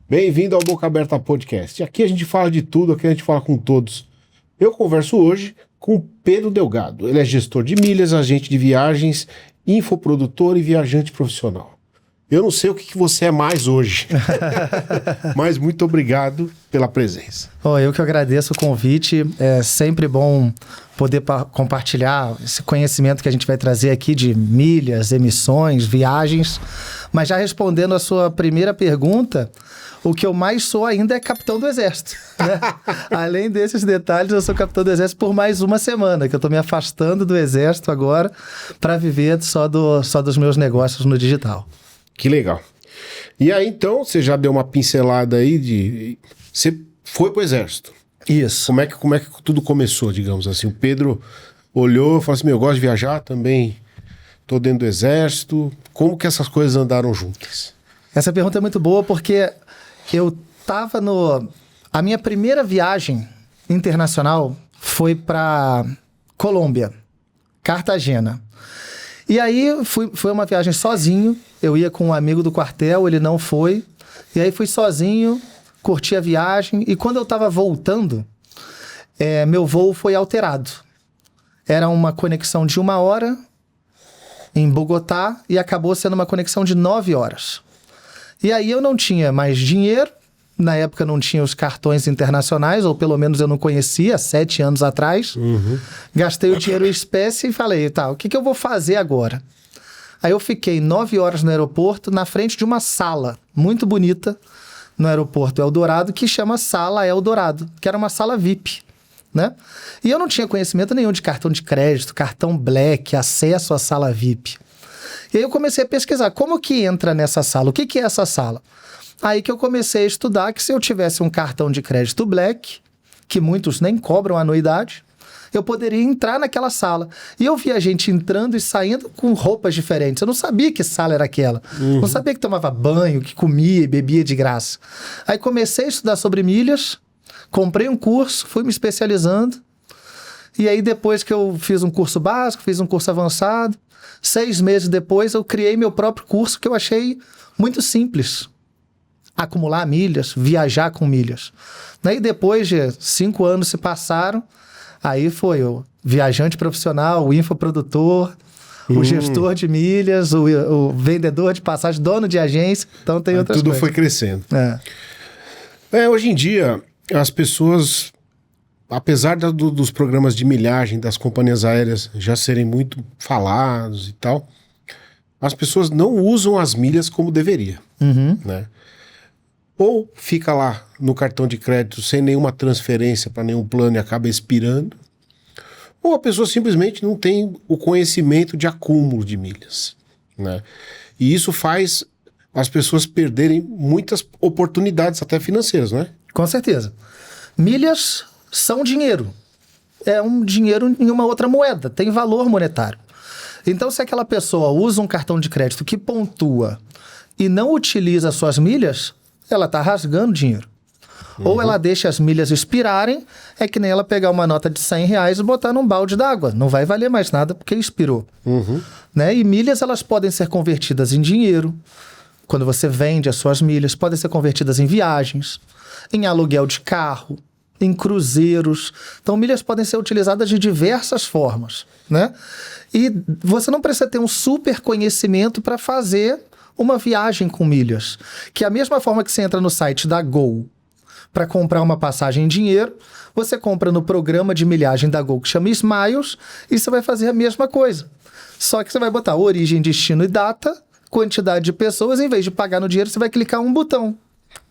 Bem-vindo ao Boca Aberta Podcast. Aqui a gente fala de tudo, aqui a gente fala com todos. Eu converso hoje com o Pedro Delgado. Ele é gestor de milhas, agente de viagens, infoprodutor e viajante profissional. Eu não sei o que você é mais hoje, mas muito obrigado pela presença. Eu que agradeço o convite. É sempre bom poder compartilhar esse conhecimento que a gente vai trazer aqui de milhas, emissões, viagens. Mas já respondendo a sua primeira pergunta, o que eu mais sou ainda é capitão do Exército, né? Além desses detalhes, eu sou capitão do Exército por mais uma semana, que eu estou me afastando do Exército agora para viver só dos meus negócios no digital. Que legal. E aí, então, você já deu uma pincelada aí Você foi pro Exército. Isso. Como é que tudo começou, digamos assim? O Pedro olhou e falou assim, eu gosto de viajar também, tô dentro do Exército. Como que essas coisas andaram juntas? Essa pergunta é muito boa porque eu tava A minha primeira viagem internacional foi para Colômbia, Cartagena. E aí foi uma viagem sozinho, eu ia com um amigo do quartel, ele não foi. E aí fui sozinho, curti a viagem e quando eu estava voltando, meu voo foi alterado. Era uma conexão de 1 hora em Bogotá e acabou sendo uma conexão de 9 horas. E aí eu não tinha mais dinheiro, na época não tinha os cartões internacionais, ou pelo menos eu não conhecia, 7 anos atrás. Uhum. Gastei o dinheiro em espécie e falei, tá, o que eu vou fazer agora? Aí eu fiquei 9 horas no aeroporto, na frente de uma sala muito bonita, no aeroporto Eldorado, que chama Sala Eldorado, que era uma sala VIP, né? E eu não tinha conhecimento nenhum de cartão de crédito, cartão Black, acesso à sala VIP. E aí eu comecei a pesquisar, como que entra nessa sala? O que é essa sala? Aí que eu comecei a estudar que se eu tivesse um cartão de crédito Black, que muitos nem cobram anuidade, eu poderia entrar naquela sala. E eu via gente entrando e saindo com roupas diferentes. Eu não sabia que sala era aquela. Uhum. Não sabia que tomava banho, que comia e bebia de graça. Aí comecei a estudar sobre milhas, comprei um curso, fui me especializando. E aí depois que eu fiz um curso básico, fiz um curso avançado, 6 meses depois eu criei meu próprio curso que eu achei muito simples. Acumular milhas, viajar com milhas. Aí depois de 5 anos se passaram, aí foi o viajante profissional, o infoprodutor, o gestor de milhas, o vendedor de passagem, dono de agência, então tem outras tudo coisas. Foi crescendo. Hoje em dia, as pessoas, apesar dos programas de milhagem das companhias aéreas já serem muito falados e tal, as pessoas não usam as milhas como deveria, né? Ou fica lá no cartão de crédito sem nenhuma transferência para nenhum plano e acaba expirando, ou a pessoa simplesmente não tem o conhecimento de acúmulo de milhas, né? E isso faz as pessoas perderem muitas oportunidades, até financeiras, não é? Com certeza. Milhas são dinheiro. É um dinheiro em uma outra moeda, tem valor monetário. Então, se aquela pessoa usa um cartão de crédito que pontua e não utiliza suas milhas, ela está rasgando dinheiro. Ou ela deixa as milhas expirarem, é que nem ela pegar uma nota de R$100 e botar num balde d'água. Não vai valer mais nada porque expirou. Né? E milhas, elas podem ser convertidas em dinheiro. Quando você vende as suas milhas, podem ser convertidas em viagens, em aluguel de carro, em cruzeiros. Então, milhas podem ser utilizadas de diversas formas, né? E você não precisa ter um super conhecimento para fazer uma viagem com milhas. Que a mesma forma que você entra no site da Gol para comprar uma passagem em dinheiro, você compra no programa de milhagem da Gol que chama Smiles e você vai fazer a mesma coisa. Só que você vai botar origem, destino e data, quantidade de pessoas, em vez de pagar no dinheiro, você vai clicar um botão.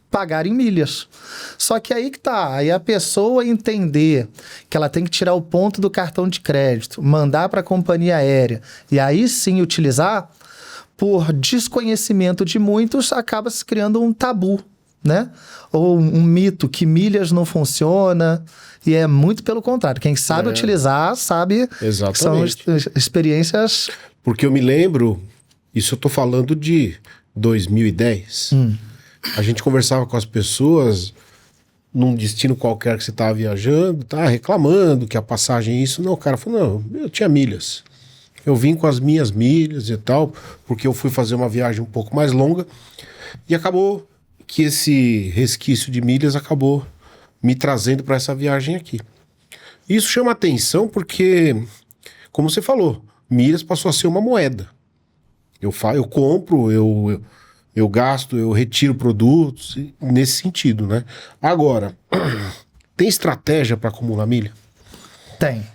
Pagar em milhas. Só que aí que tá, aí a pessoa entender que ela tem que tirar o ponto do cartão de crédito, mandar para a companhia aérea e aí sim utilizar, por desconhecimento de muitos, acaba se criando um tabu, né? Ou um mito que milhas não funciona, e é muito pelo contrário. Quem sabe utilizar, sabe. Exatamente. Que são experiências... Porque eu me lembro, isso eu tô falando de 2010, a gente conversava com as pessoas num destino qualquer que você estava viajando, tá reclamando que a passagem é isso. Não, o cara falou, não, eu tinha milhas. Eu vim com as minhas milhas e tal, porque eu fui fazer uma viagem um pouco mais longa e acabou que esse resquício de milhas acabou me trazendo para essa viagem aqui. Isso chama atenção porque, como você falou, milhas passou a ser uma moeda. Eu compro, eu gasto, eu retiro produtos, nesse sentido, né? Agora, tem estratégia para acumular milha? Tem.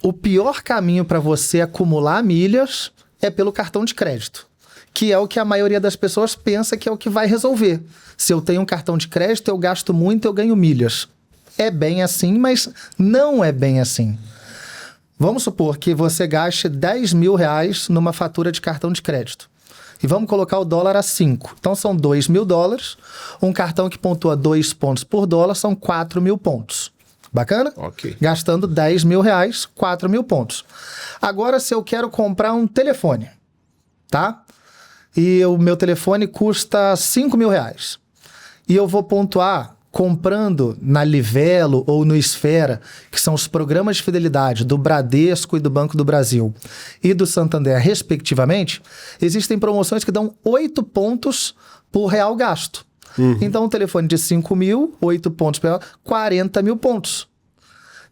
O pior caminho para você acumular milhas é pelo cartão de crédito, que é o que a maioria das pessoas pensa que é o que vai resolver. Se eu tenho um cartão de crédito, eu gasto muito, eu ganho milhas. É bem assim, mas não é bem assim. Vamos supor que você gaste 10 mil reais numa fatura de cartão de crédito. E vamos colocar o dólar a 5. Então são 2 mil dólares. Um cartão que pontua 2 pontos por dólar são 4 mil pontos. Bacana? Ok. Gastando 10 mil reais, 4 mil pontos. Agora, se eu quero comprar um telefone, tá? E o meu telefone custa 5 mil reais. E eu vou pontuar comprando na Livelo ou no Esfera, que são os programas de fidelidade do Bradesco e do Banco do Brasil e do Santander, respectivamente, existem promoções que dão 8 pontos por real gasto. Então, um telefone de 5 mil, 8 pontos por real, 40 mil pontos.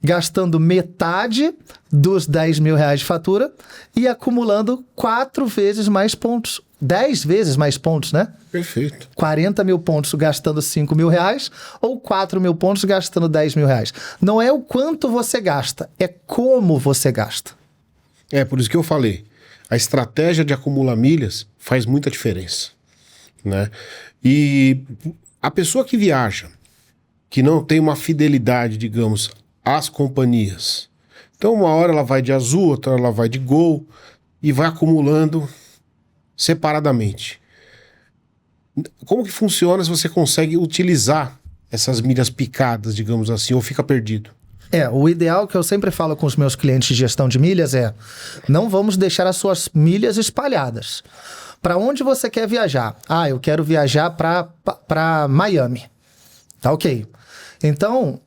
Gastando metade dos 10 mil reais de fatura e acumulando 4 vezes mais pontos. 10 vezes mais pontos, né? Perfeito. 40 mil pontos gastando 5 mil reais ou 4 mil pontos gastando 10 mil reais. Não é o quanto você gasta, é como você gasta. É, por isso que eu falei. A estratégia de acumular milhas faz muita diferença, né? E a pessoa que viaja, que não tem uma fidelidade, digamos, às companhias. Então, uma hora ela vai de Azul, outra ela vai de Gol e vai acumulando separadamente. Como que funciona se você consegue utilizar essas milhas picadas, digamos assim, ou fica perdido? O ideal que eu sempre falo com os meus clientes de gestão de milhas é: não vamos deixar as suas milhas espalhadas. Para onde você quer viajar? Ah, eu quero viajar para Miami. Tá ok. Então,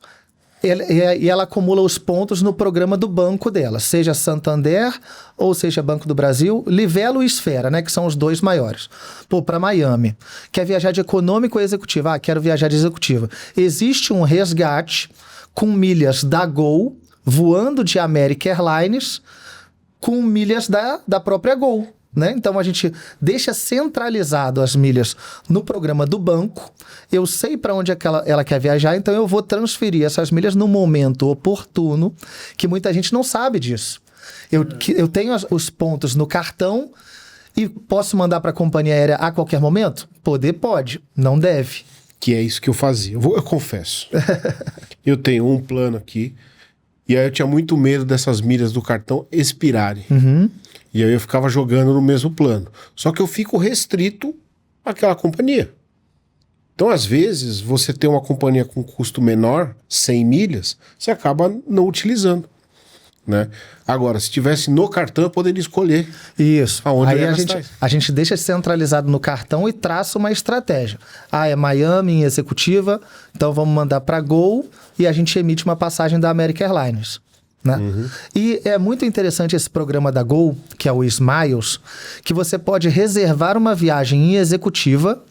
ela acumula os pontos no programa do banco dela, seja Santander ou seja Banco do Brasil, Livelo e Esfera, né, que são os 2 maiores. Pô, para Miami. Quer viajar de econômico ou executiva? Ah, quero viajar de executiva. Existe um resgate com milhas da Gol, voando de American Airlines, com milhas da própria Gol. Né? Então a gente deixa centralizado as milhas no programa do banco. Eu sei para onde é que ela quer viajar, então eu vou transferir essas milhas no momento oportuno, que muita gente não sabe disso. Eu tenho os pontos no cartão e posso mandar para a companhia aérea a qualquer momento? Pode, não deve. Que é isso que eu fazia. Eu confesso. Eu tenho um plano aqui e aí eu tinha muito medo dessas milhas do cartão expirarem. E aí eu ficava jogando no mesmo plano. Só que eu fico restrito àquela companhia. Então, às vezes, você tem uma companhia com custo menor, 100 milhas, você acaba não utilizando, né? Agora, se tivesse no cartão, eu poderia escolher. Isso. Aonde aí eu ia gastar. a gente deixa centralizado no cartão e traça uma estratégia. Ah, é Miami em executiva, então vamos mandar para Gol e a gente emite uma passagem da American Airlines. Né? E é muito interessante esse programa da Gol, que é o Smiles, que você pode reservar uma viagem em executiva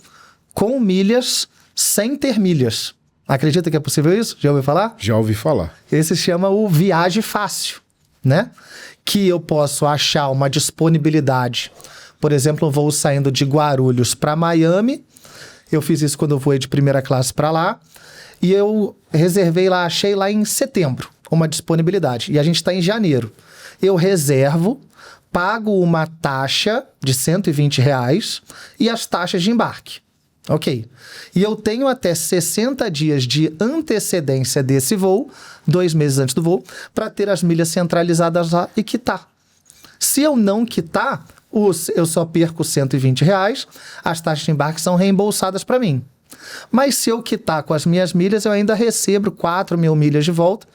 com milhas sem ter milhas. Acredita que é possível isso? Já ouviu falar? Já ouvi falar. Esse se chama o Viagem Fácil, né? Que eu posso achar uma disponibilidade. Por exemplo, um voo saindo de Guarulhos para Miami. Eu fiz isso quando eu voei de primeira classe para lá. E eu reservei lá, achei lá em setembro uma disponibilidade. E a gente está em janeiro. Eu reservo, pago uma taxa de R$120 e as taxas de embarque. Ok. E eu tenho até 60 dias de antecedência desse voo, 2 meses antes do voo, para ter as milhas centralizadas lá e quitar. Se eu não quitar, eu só perco R$120, as taxas de embarque são reembolsadas para mim. Mas se eu quitar com as minhas milhas, eu ainda recebo 4 mil milhas de volta.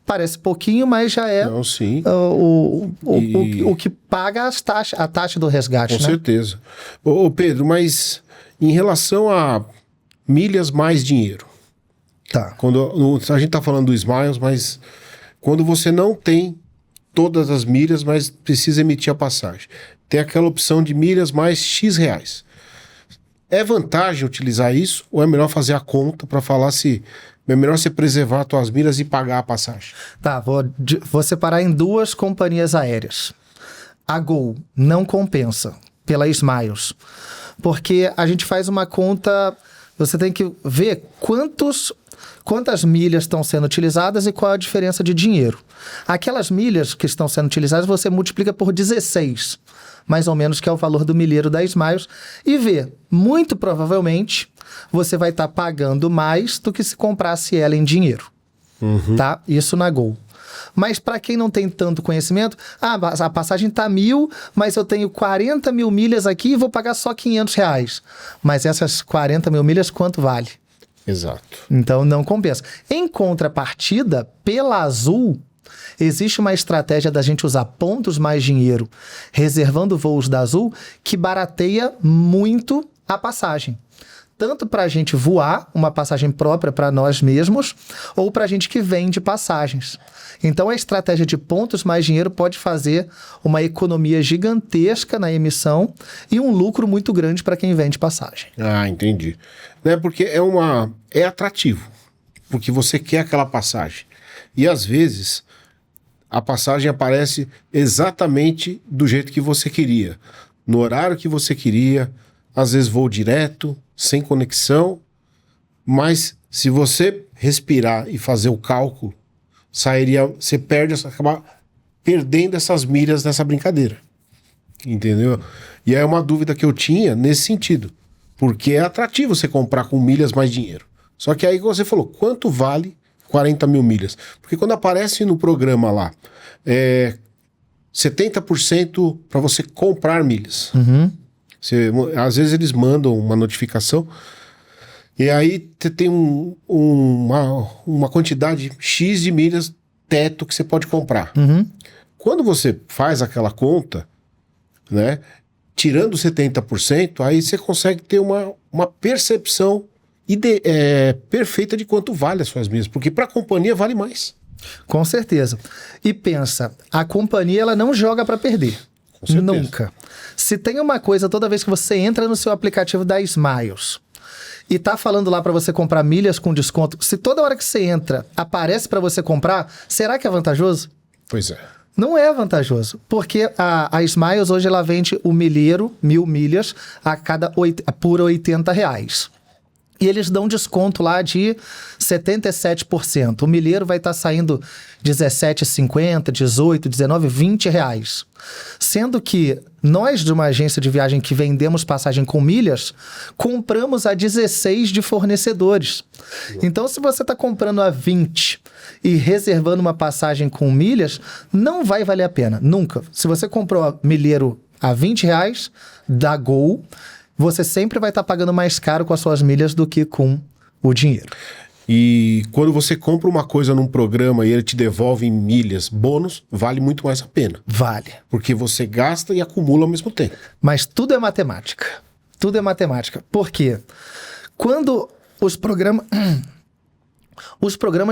Parece pouquinho, mas já é Não, sim. o que paga a taxa do resgate. Com né? certeza. Ô Pedro, mas em relação a milhas mais dinheiro, Tá. A gente tá falando do Smiles, mas quando você não tem todas as milhas, mas precisa emitir a passagem. Tem aquela opção de milhas mais X reais. É vantagem utilizar isso ou é melhor fazer a conta para falar se é melhor você preservar as tuas milhas e pagar a passagem? Tá, vou separar em duas companhias aéreas. A Gol não compensa pela Smiles, porque a gente faz uma conta, você tem que ver quantas milhas estão sendo utilizadas e qual a diferença de dinheiro. Aquelas milhas que estão sendo utilizadas, você multiplica por 16, mais ou menos, que é o valor do milheiro da Smiles, e vê, muito provavelmente, você vai estar pagando mais do que se comprasse ela em dinheiro. Tá? Isso na Gol. Mas para quem não tem tanto conhecimento, a passagem tá 1.000, mas eu tenho 40 mil milhas aqui e vou pagar só R$500. Mas essas 40 mil milhas, quanto vale? Exato. Então não compensa. Em contrapartida, pela Azul, existe uma estratégia da gente usar pontos mais dinheiro, reservando voos da Azul, que barateia muito a passagem. Tanto para a gente voar, uma passagem própria para nós mesmos, ou para a gente que vende passagens. Então, a estratégia de pontos mais dinheiro pode fazer uma economia gigantesca na emissão e um lucro muito grande para quem vende passagem. Ah, entendi. Né, porque é atrativo, porque você quer aquela passagem. E às vezes a passagem aparece exatamente do jeito que você queria, no horário que você queria, às vezes voo direto, sem conexão, mas se você respirar e fazer o cálculo, você acaba perdendo essas milhas nessa brincadeira. Entendeu? E é uma dúvida que eu tinha nesse sentido. Porque é atrativo você comprar com milhas mais dinheiro. Só que aí você falou, quanto vale 40 mil milhas? Porque quando aparece no programa lá, 70% para você comprar milhas. Às vezes eles mandam uma notificação e aí tem uma quantidade X de milhas teto que você pode comprar. Quando você faz aquela conta, né, tirando 70%, aí você consegue ter uma percepção perfeita de quanto vale as suas milhas, porque para a companhia vale mais. Com certeza. E pensa, a companhia ela não joga para perder. Com certeza. Nunca. Se tem uma coisa, toda vez que você entra no seu aplicativo da Smiles e tá falando lá para você comprar milhas com desconto, se toda hora que você entra aparece para você comprar, será que é vantajoso? Pois é. Não é vantajoso, porque a Smiles hoje ela vende o milheiro, 1.000 milhas, por R$80. E eles dão desconto lá de 77%. O milheiro vai estar saindo R$17,50, R$18, R$19, R$20. Sendo que nós, de uma agência de viagem que vendemos passagem com milhas, compramos a 16 de fornecedores. Então, se você está comprando a 20 e reservando uma passagem com milhas, não vai valer a pena, nunca. Se você comprou milheiro a R$20 da Gol, você sempre vai estar pagando mais caro com as suas milhas do que com o dinheiro. E quando você compra uma coisa num programa e ele te devolve em milhas, bônus, vale muito mais a pena. Vale. Porque você gasta e acumula ao mesmo tempo. Mas tudo é matemática. Tudo é matemática. Por quê? Quando os programas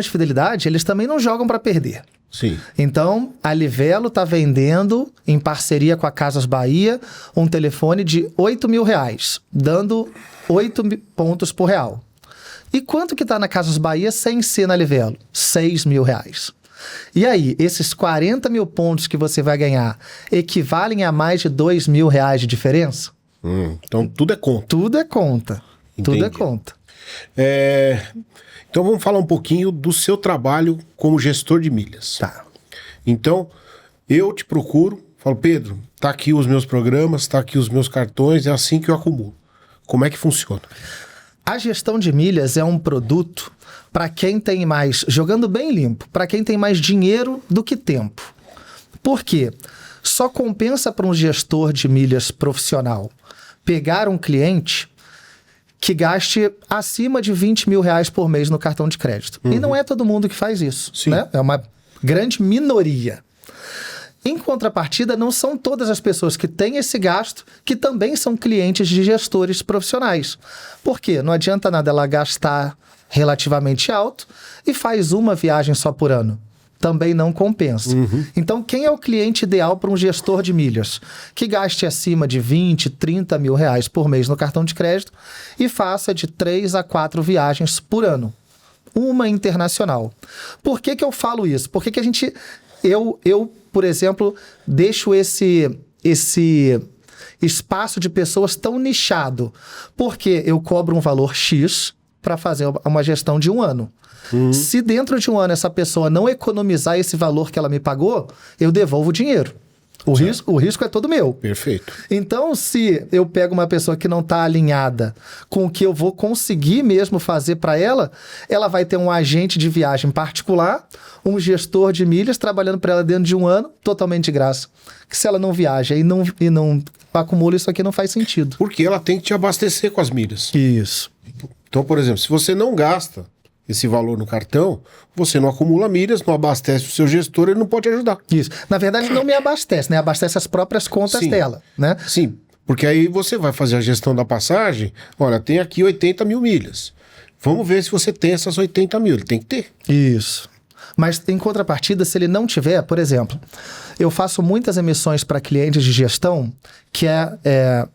de fidelidade, eles também não jogam para perder. Sim. Então, a Livelo está vendendo, em parceria com a Casas Bahia, um telefone de R$8.000, dando 8 pontos por real. E quanto que está na Casas Bahia sem ser na Livelo? R$6.000. E aí, esses 40 mil pontos que você vai ganhar equivalem a mais de R$2.000 de diferença? Então, tudo é conta. Tudo é conta. Entendi. Tudo é conta. Então vamos falar um pouquinho do seu trabalho como gestor de milhas. Tá. Então, eu te procuro, falo, Pedro, tá aqui os meus programas, tá aqui os meus cartões, é assim que eu acumulo. Como é que funciona? A gestão de milhas é um produto para quem tem mais, jogando bem limpo, para quem tem mais dinheiro do que tempo. Por quê? Só compensa para um gestor de milhas profissional pegar um cliente que gaste acima de R$20.000 por mês no cartão de crédito. E não é todo mundo que faz isso. Sim. Né? É uma grande minoria. Em contrapartida, não são todas as pessoas que têm esse gasto que também são clientes de gestores profissionais. Por quê? Não adianta nada ela gastar relativamente alto e faz uma viagem só por ano. Também não compensa. Então, quem é o cliente ideal para um gestor de milhas? Que gaste acima de 20, 30 mil reais por mês no cartão de crédito e faça de 3 a 4 viagens por ano. Uma internacional. Por que eu falo isso? Por que a gente... Eu, por exemplo, deixo esse espaço de pessoas tão nichado? Porque eu cobro um valor X para fazer uma gestão de um ano. Se dentro de um ano essa pessoa não economizar esse valor que ela me pagou, eu devolvo o dinheiro. O risco é todo meu. Perfeito. Então, se eu pego uma pessoa que não está alinhada com o que eu vou conseguir mesmo fazer para ela, ela vai ter um agente de viagem particular, um gestor de milhas trabalhando para ela dentro de um ano, totalmente de graça. Que se ela não viaja e não acumula, isso aqui não faz sentido. Porque ela tem que te abastecer com as milhas. Isso. Então, por exemplo, se você não gasta esse valor no cartão, você não acumula milhas, não abastece o seu gestor, ele não pode ajudar. Isso. Na verdade, não me abastece, né? Abastece as próprias contas dela, né? Sim, porque aí você vai fazer a gestão da passagem, olha, tem aqui 80 mil milhas. Vamos ver se você tem essas 80 mil. Ele tem que ter. Isso. Mas em contrapartida, se ele não tiver, por exemplo, eu faço muitas emissões para clientes de gestão que é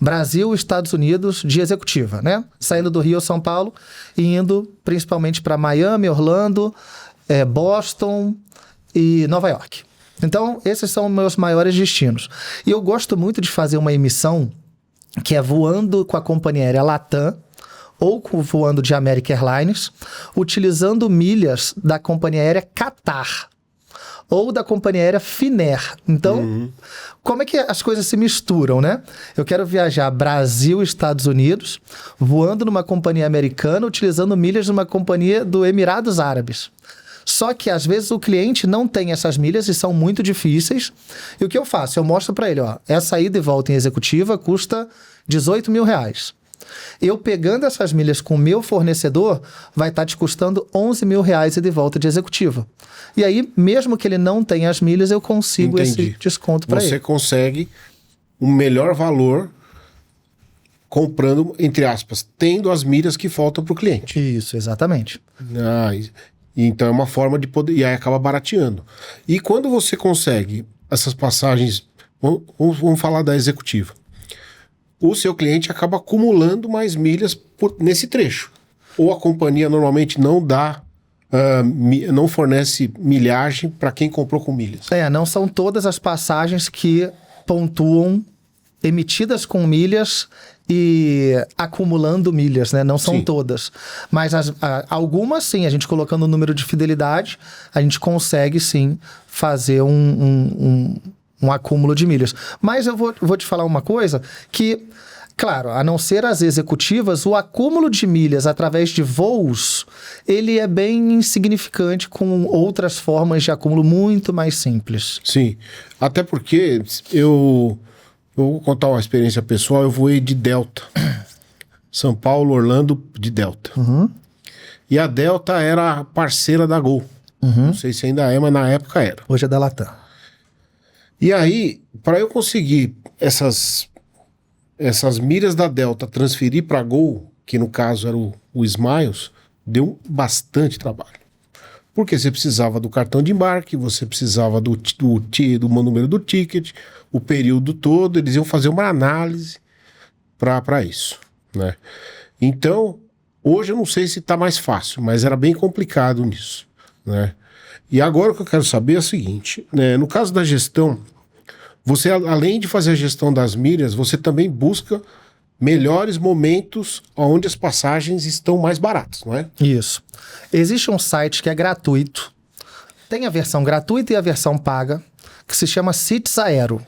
Brasil, Estados Unidos, de executiva, né? Saindo do Rio, São Paulo e indo principalmente para Miami, Orlando, Boston e Nova York. Então, esses são meus maiores destinos. E eu gosto muito de fazer uma emissão que é voando com a companhia aérea Latam ou voando de American Airlines, utilizando milhas da companhia aérea Qatar ou da companhia aérea Finnair. Então, como é que as coisas se misturam, né? Eu quero viajar Brasil, Estados Unidos, voando numa companhia americana, utilizando milhas de uma companhia do Emirados Árabes. Só que, às vezes, o cliente não tem essas milhas e são muito difíceis. E o que eu faço? Eu mostro para ele, ó, essa ida e volta em executiva custa 18 mil reais. Eu pegando essas milhas com o meu fornecedor, vai estar te custando 11 mil reais ida e volta de executiva. E aí, mesmo que ele não tenha as milhas, eu consigo esse desconto para ele. Você consegue um melhor valor comprando, entre aspas, tendo as milhas que faltam para o cliente. Isso, exatamente. Então é uma forma de poder... E aí acaba barateando. E quando você consegue essas passagens... Vamos falar da executiva. O seu cliente acaba acumulando mais milhas nesse trecho. Ou a companhia normalmente não dá... não fornece milhagem para quem comprou com milhas. Não são todas as passagens que pontuam emitidas com milhas e acumulando milhas, né? Não são todas. Mas algumas, sim, a gente colocando o número de fidelidade, a gente consegue, sim, fazer um acúmulo de milhas. Mas eu vou te falar uma coisa que... Claro, a não ser as executivas, o acúmulo de milhas através de voos, ele é bem insignificante com outras formas de acúmulo muito mais simples. Sim, até porque eu vou contar uma experiência pessoal, eu voei de Delta, São Paulo, Orlando, de Delta. E a Delta era parceira da Gol. Não sei se ainda é, mas na época era. Hoje é da Latam. E aí, para eu conseguir essas milhas da Delta transferir para Gol, que no caso era o Smiles, deu bastante trabalho. Porque você precisava do cartão de embarque, você precisava do número do ticket, o período todo, eles iam fazer uma análise para isso, né? Então, hoje eu não sei se está mais fácil, mas era bem complicado nisso, né? E agora o que eu quero saber é o seguinte, né? No caso da gestão, você, além de fazer a gestão das milhas, você também busca melhores momentos onde as passagens estão mais baratas, não é? Isso. Existe um site que é gratuito. Tem a versão gratuita e a versão paga, que se chama Cities Aero.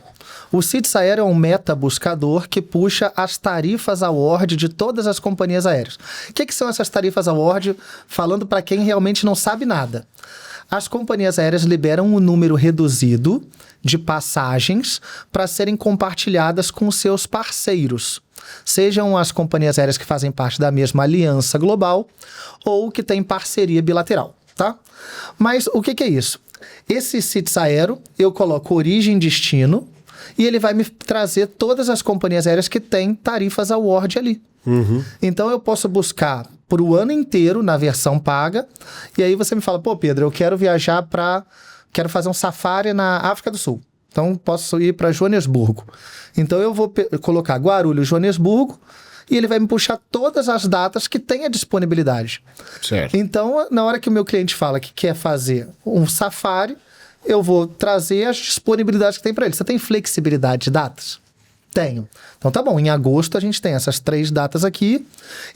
O Cities Aero é um meta-buscador que puxa as tarifas award de todas as companhias aéreas. O que são essas tarifas award? Falando para quem realmente não sabe nada. As companhias aéreas liberam um número reduzido de passagens para serem compartilhadas com seus parceiros. Sejam as companhias aéreas que fazem parte da mesma aliança global ou que têm parceria bilateral, tá? Mas o que é isso? Esse Cities Aero, eu coloco origem e destino e ele vai me trazer todas as companhias aéreas que têm tarifas award ali. Então eu posso buscar para o ano inteiro na versão paga. E aí você me fala, pô, Pedro, eu quero viajar quero fazer um safari na África do Sul. Então, posso ir para Joanesburgo. Então, eu vou colocar Guarulhos, Joanesburgo, e ele vai me puxar todas as datas que tem a disponibilidade. Certo. Então, na hora que o meu cliente fala que quer fazer um safari, eu vou trazer as disponibilidades que tem para ele. Você tem flexibilidade de datas? Tenho. Então, tá bom. Em agosto, a gente tem essas 3 datas aqui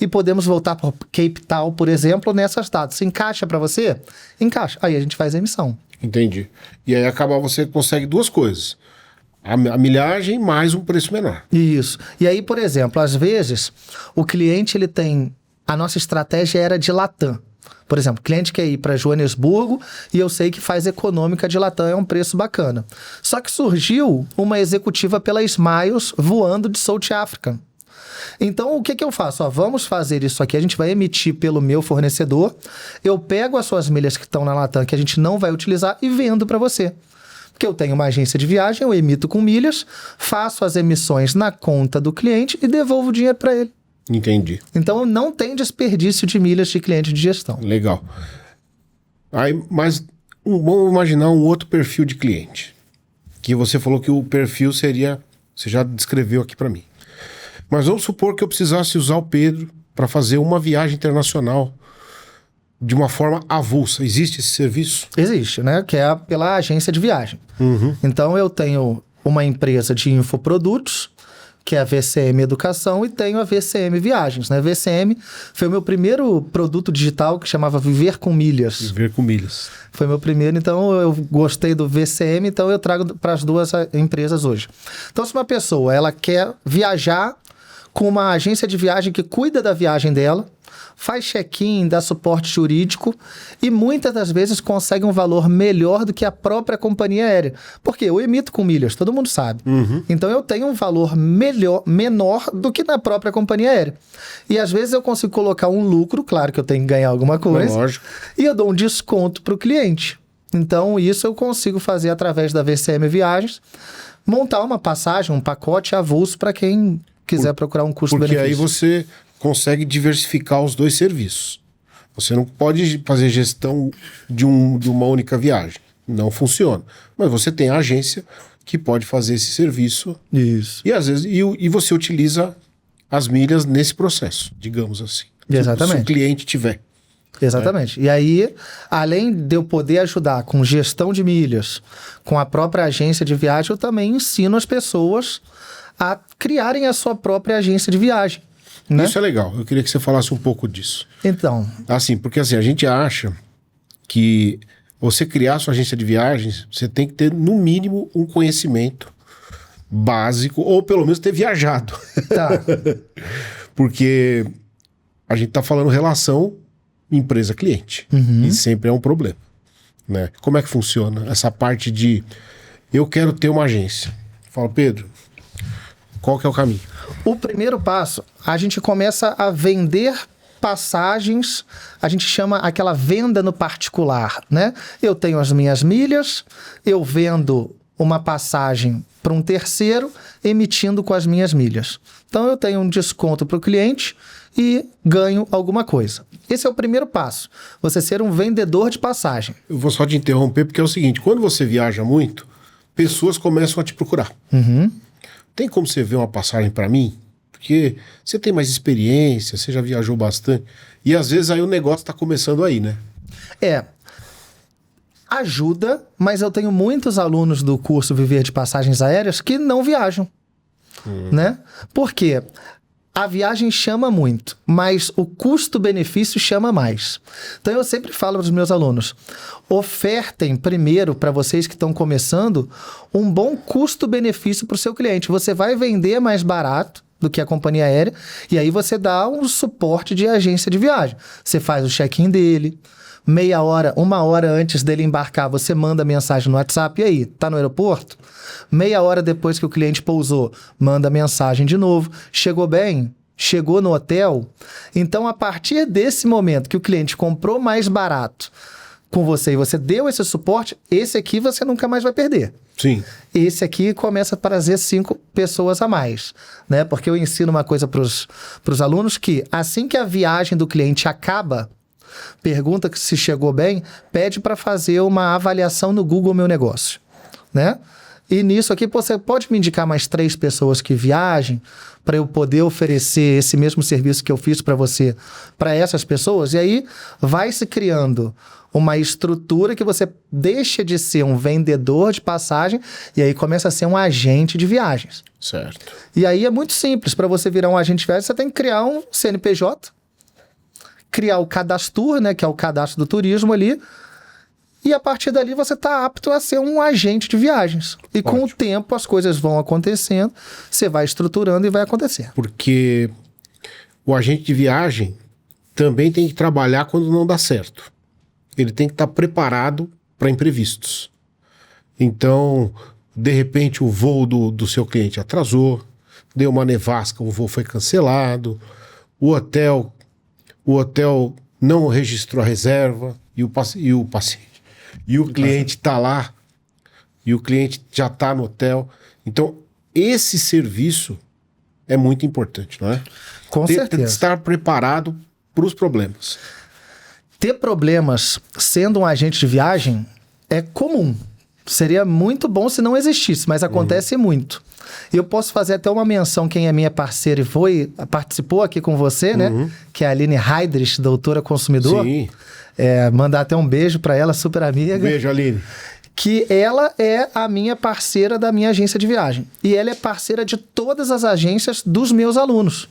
e podemos voltar para Cape Town, por exemplo, nessas datas. Encaixa para você? Encaixa. Aí a gente faz a emissão. Entendi. E aí você consegue 2 coisas. A milhagem mais um preço menor. Isso. E aí, por exemplo, às vezes, o cliente, ele tem... A nossa estratégia era de Latam. Por exemplo, o cliente quer ir para Joanesburgo e eu sei que faz econômica de Latam, é um preço bacana. Só que surgiu uma executiva pela Smiles voando de South Africa. Então, o que eu faço? Vamos fazer isso aqui, a gente vai emitir pelo meu fornecedor, eu pego as suas milhas que estão na Latam, que a gente não vai utilizar, e vendo para você. Porque eu tenho uma agência de viagem, eu emito com milhas, faço as emissões na conta do cliente e devolvo o dinheiro para ele. Entendi. Então, não tem desperdício de milhas de cliente de gestão. Legal. Aí, mas vamos imaginar um outro perfil de cliente. Que você falou que o perfil seria... Você já descreveu aqui para mim. Mas vamos supor que eu precisasse usar o Pedro para fazer uma viagem internacional de uma forma avulsa. Existe esse serviço? Existe, né? Que é pela agência de viagem. Uhum. Então, eu tenho uma empresa de infoprodutos, que é a VCM Educação, e tenho a VCM Viagens, né? VCM foi o meu primeiro produto digital que chamava Viver com Milhas. Viver com milhas. Foi meu primeiro, então eu gostei do VCM, então eu trago para as 2 empresas hoje. Então, se uma pessoa ela quer viajar com uma agência de viagem que cuida da viagem dela, faz check-in, dá suporte jurídico e muitas das vezes consegue um valor melhor do que a própria companhia aérea. Porque eu emito com milhas, todo mundo sabe. Uhum. Então eu tenho um valor menor do que na própria companhia aérea. E às vezes eu consigo colocar um lucro, claro que eu tenho que ganhar alguma coisa, lógico. E eu dou um desconto para o cliente. Então isso eu consigo fazer através da VCM Viagens, montar uma passagem, um pacote avulso para quem quiser procurar um custo-benefício. Porque aí você consegue diversificar os 2 serviços. Você não pode fazer gestão de uma única viagem. Não funciona. Mas você tem a agência que pode fazer esse serviço. Isso. E às vezes e você utiliza as milhas nesse processo, digamos assim. Exatamente. Se o cliente tiver. Exatamente. E aí, além de eu poder ajudar com gestão de milhas, com a própria agência de viagem, eu também ensino as pessoas a criarem a sua própria agência de viagem. Né? Isso é legal. Eu queria que você falasse um pouco disso. Então... Assim, porque assim, a gente acha que você criar sua agência de viagens, você tem que ter, no mínimo, um conhecimento básico, ou pelo menos ter viajado. Tá. Porque a gente tá falando relação empresa-cliente. Uhum. E sempre é um problema. Né? Como é que funciona essa parte de eu quero ter uma agência? Fala, Pedro, qual que é o caminho? O primeiro passo, a gente começa a vender passagens, a gente chama aquela venda no particular, né? Eu tenho as minhas milhas, eu vendo uma passagem para um terceiro, emitindo com as minhas milhas. Então eu tenho um desconto para o cliente e ganho alguma coisa. Esse é o primeiro passo, você ser um vendedor de passagem. Eu vou só te interromper porque é o seguinte, quando você viaja muito, pessoas começam a te procurar. Uhum. Tem como você ver uma passagem para mim? Porque você tem mais experiência, você já viajou bastante. E às vezes aí o negócio tá começando aí, né? Ajuda, mas eu tenho muitos alunos do curso Viver de Passagens Aéreas que não viajam, né? Por quê? A viagem chama muito, mas o custo-benefício chama mais. Então eu sempre falo para os meus alunos, ofertem primeiro para vocês que estão começando um bom custo-benefício para o seu cliente. Você vai vender mais barato do que a companhia aérea e aí você dá um suporte de agência de viagem. Você faz o check-in dele, meia hora, 1 hora antes dele embarcar, você manda mensagem no WhatsApp, e aí, tá no aeroporto? Meia hora depois que o cliente pousou, manda mensagem de novo, chegou bem? Chegou no hotel? Então, a partir desse momento que o cliente comprou mais barato, com você e você deu esse suporte, esse aqui você nunca mais vai perder. Sim. Esse aqui começa a trazer 5 pessoas a mais, né? Porque eu ensino uma coisa para os alunos que assim que a viagem do cliente acaba, pergunta se chegou bem, pede para fazer uma avaliação no Google Meu Negócio, né? E nisso aqui você pode me indicar mais 3 pessoas que viajem para eu poder oferecer esse mesmo serviço que eu fiz para você, para essas pessoas? E aí vai se criando uma estrutura que você deixa de ser um vendedor de passagem e aí começa a ser um agente de viagens. Certo. E aí é muito simples. Para você virar um agente de viagens, você tem que criar um CNPJ, criar o Cadastur, né, que é o cadastro do turismo ali, e a partir dali você está apto a ser um agente de viagens. E com o tempo as coisas vão acontecendo, você vai estruturando e vai acontecer. Porque o agente de viagem também tem que trabalhar quando não dá certo. Ele tem que estar preparado para imprevistos. Então, de repente, o voo do seu cliente atrasou, deu uma nevasca, o voo foi cancelado, o hotel não registrou a reserva e o cliente está lá e o cliente já está no hotel. Então, esse serviço é muito importante, não é? Com certeza. Estar preparado para os problemas. Ter problemas sendo um agente de viagem é comum. Seria muito bom se não existisse, mas acontece muito. Eu posso fazer até uma menção, quem é minha parceira e participou aqui com você, né? Que é a Aline Heidrich, doutora consumidor. Sim. Mandar até um beijo para ela, super amiga. Beijo, Aline. Que ela é a minha parceira da minha agência de viagem. E ela é parceira de todas as agências dos meus alunos.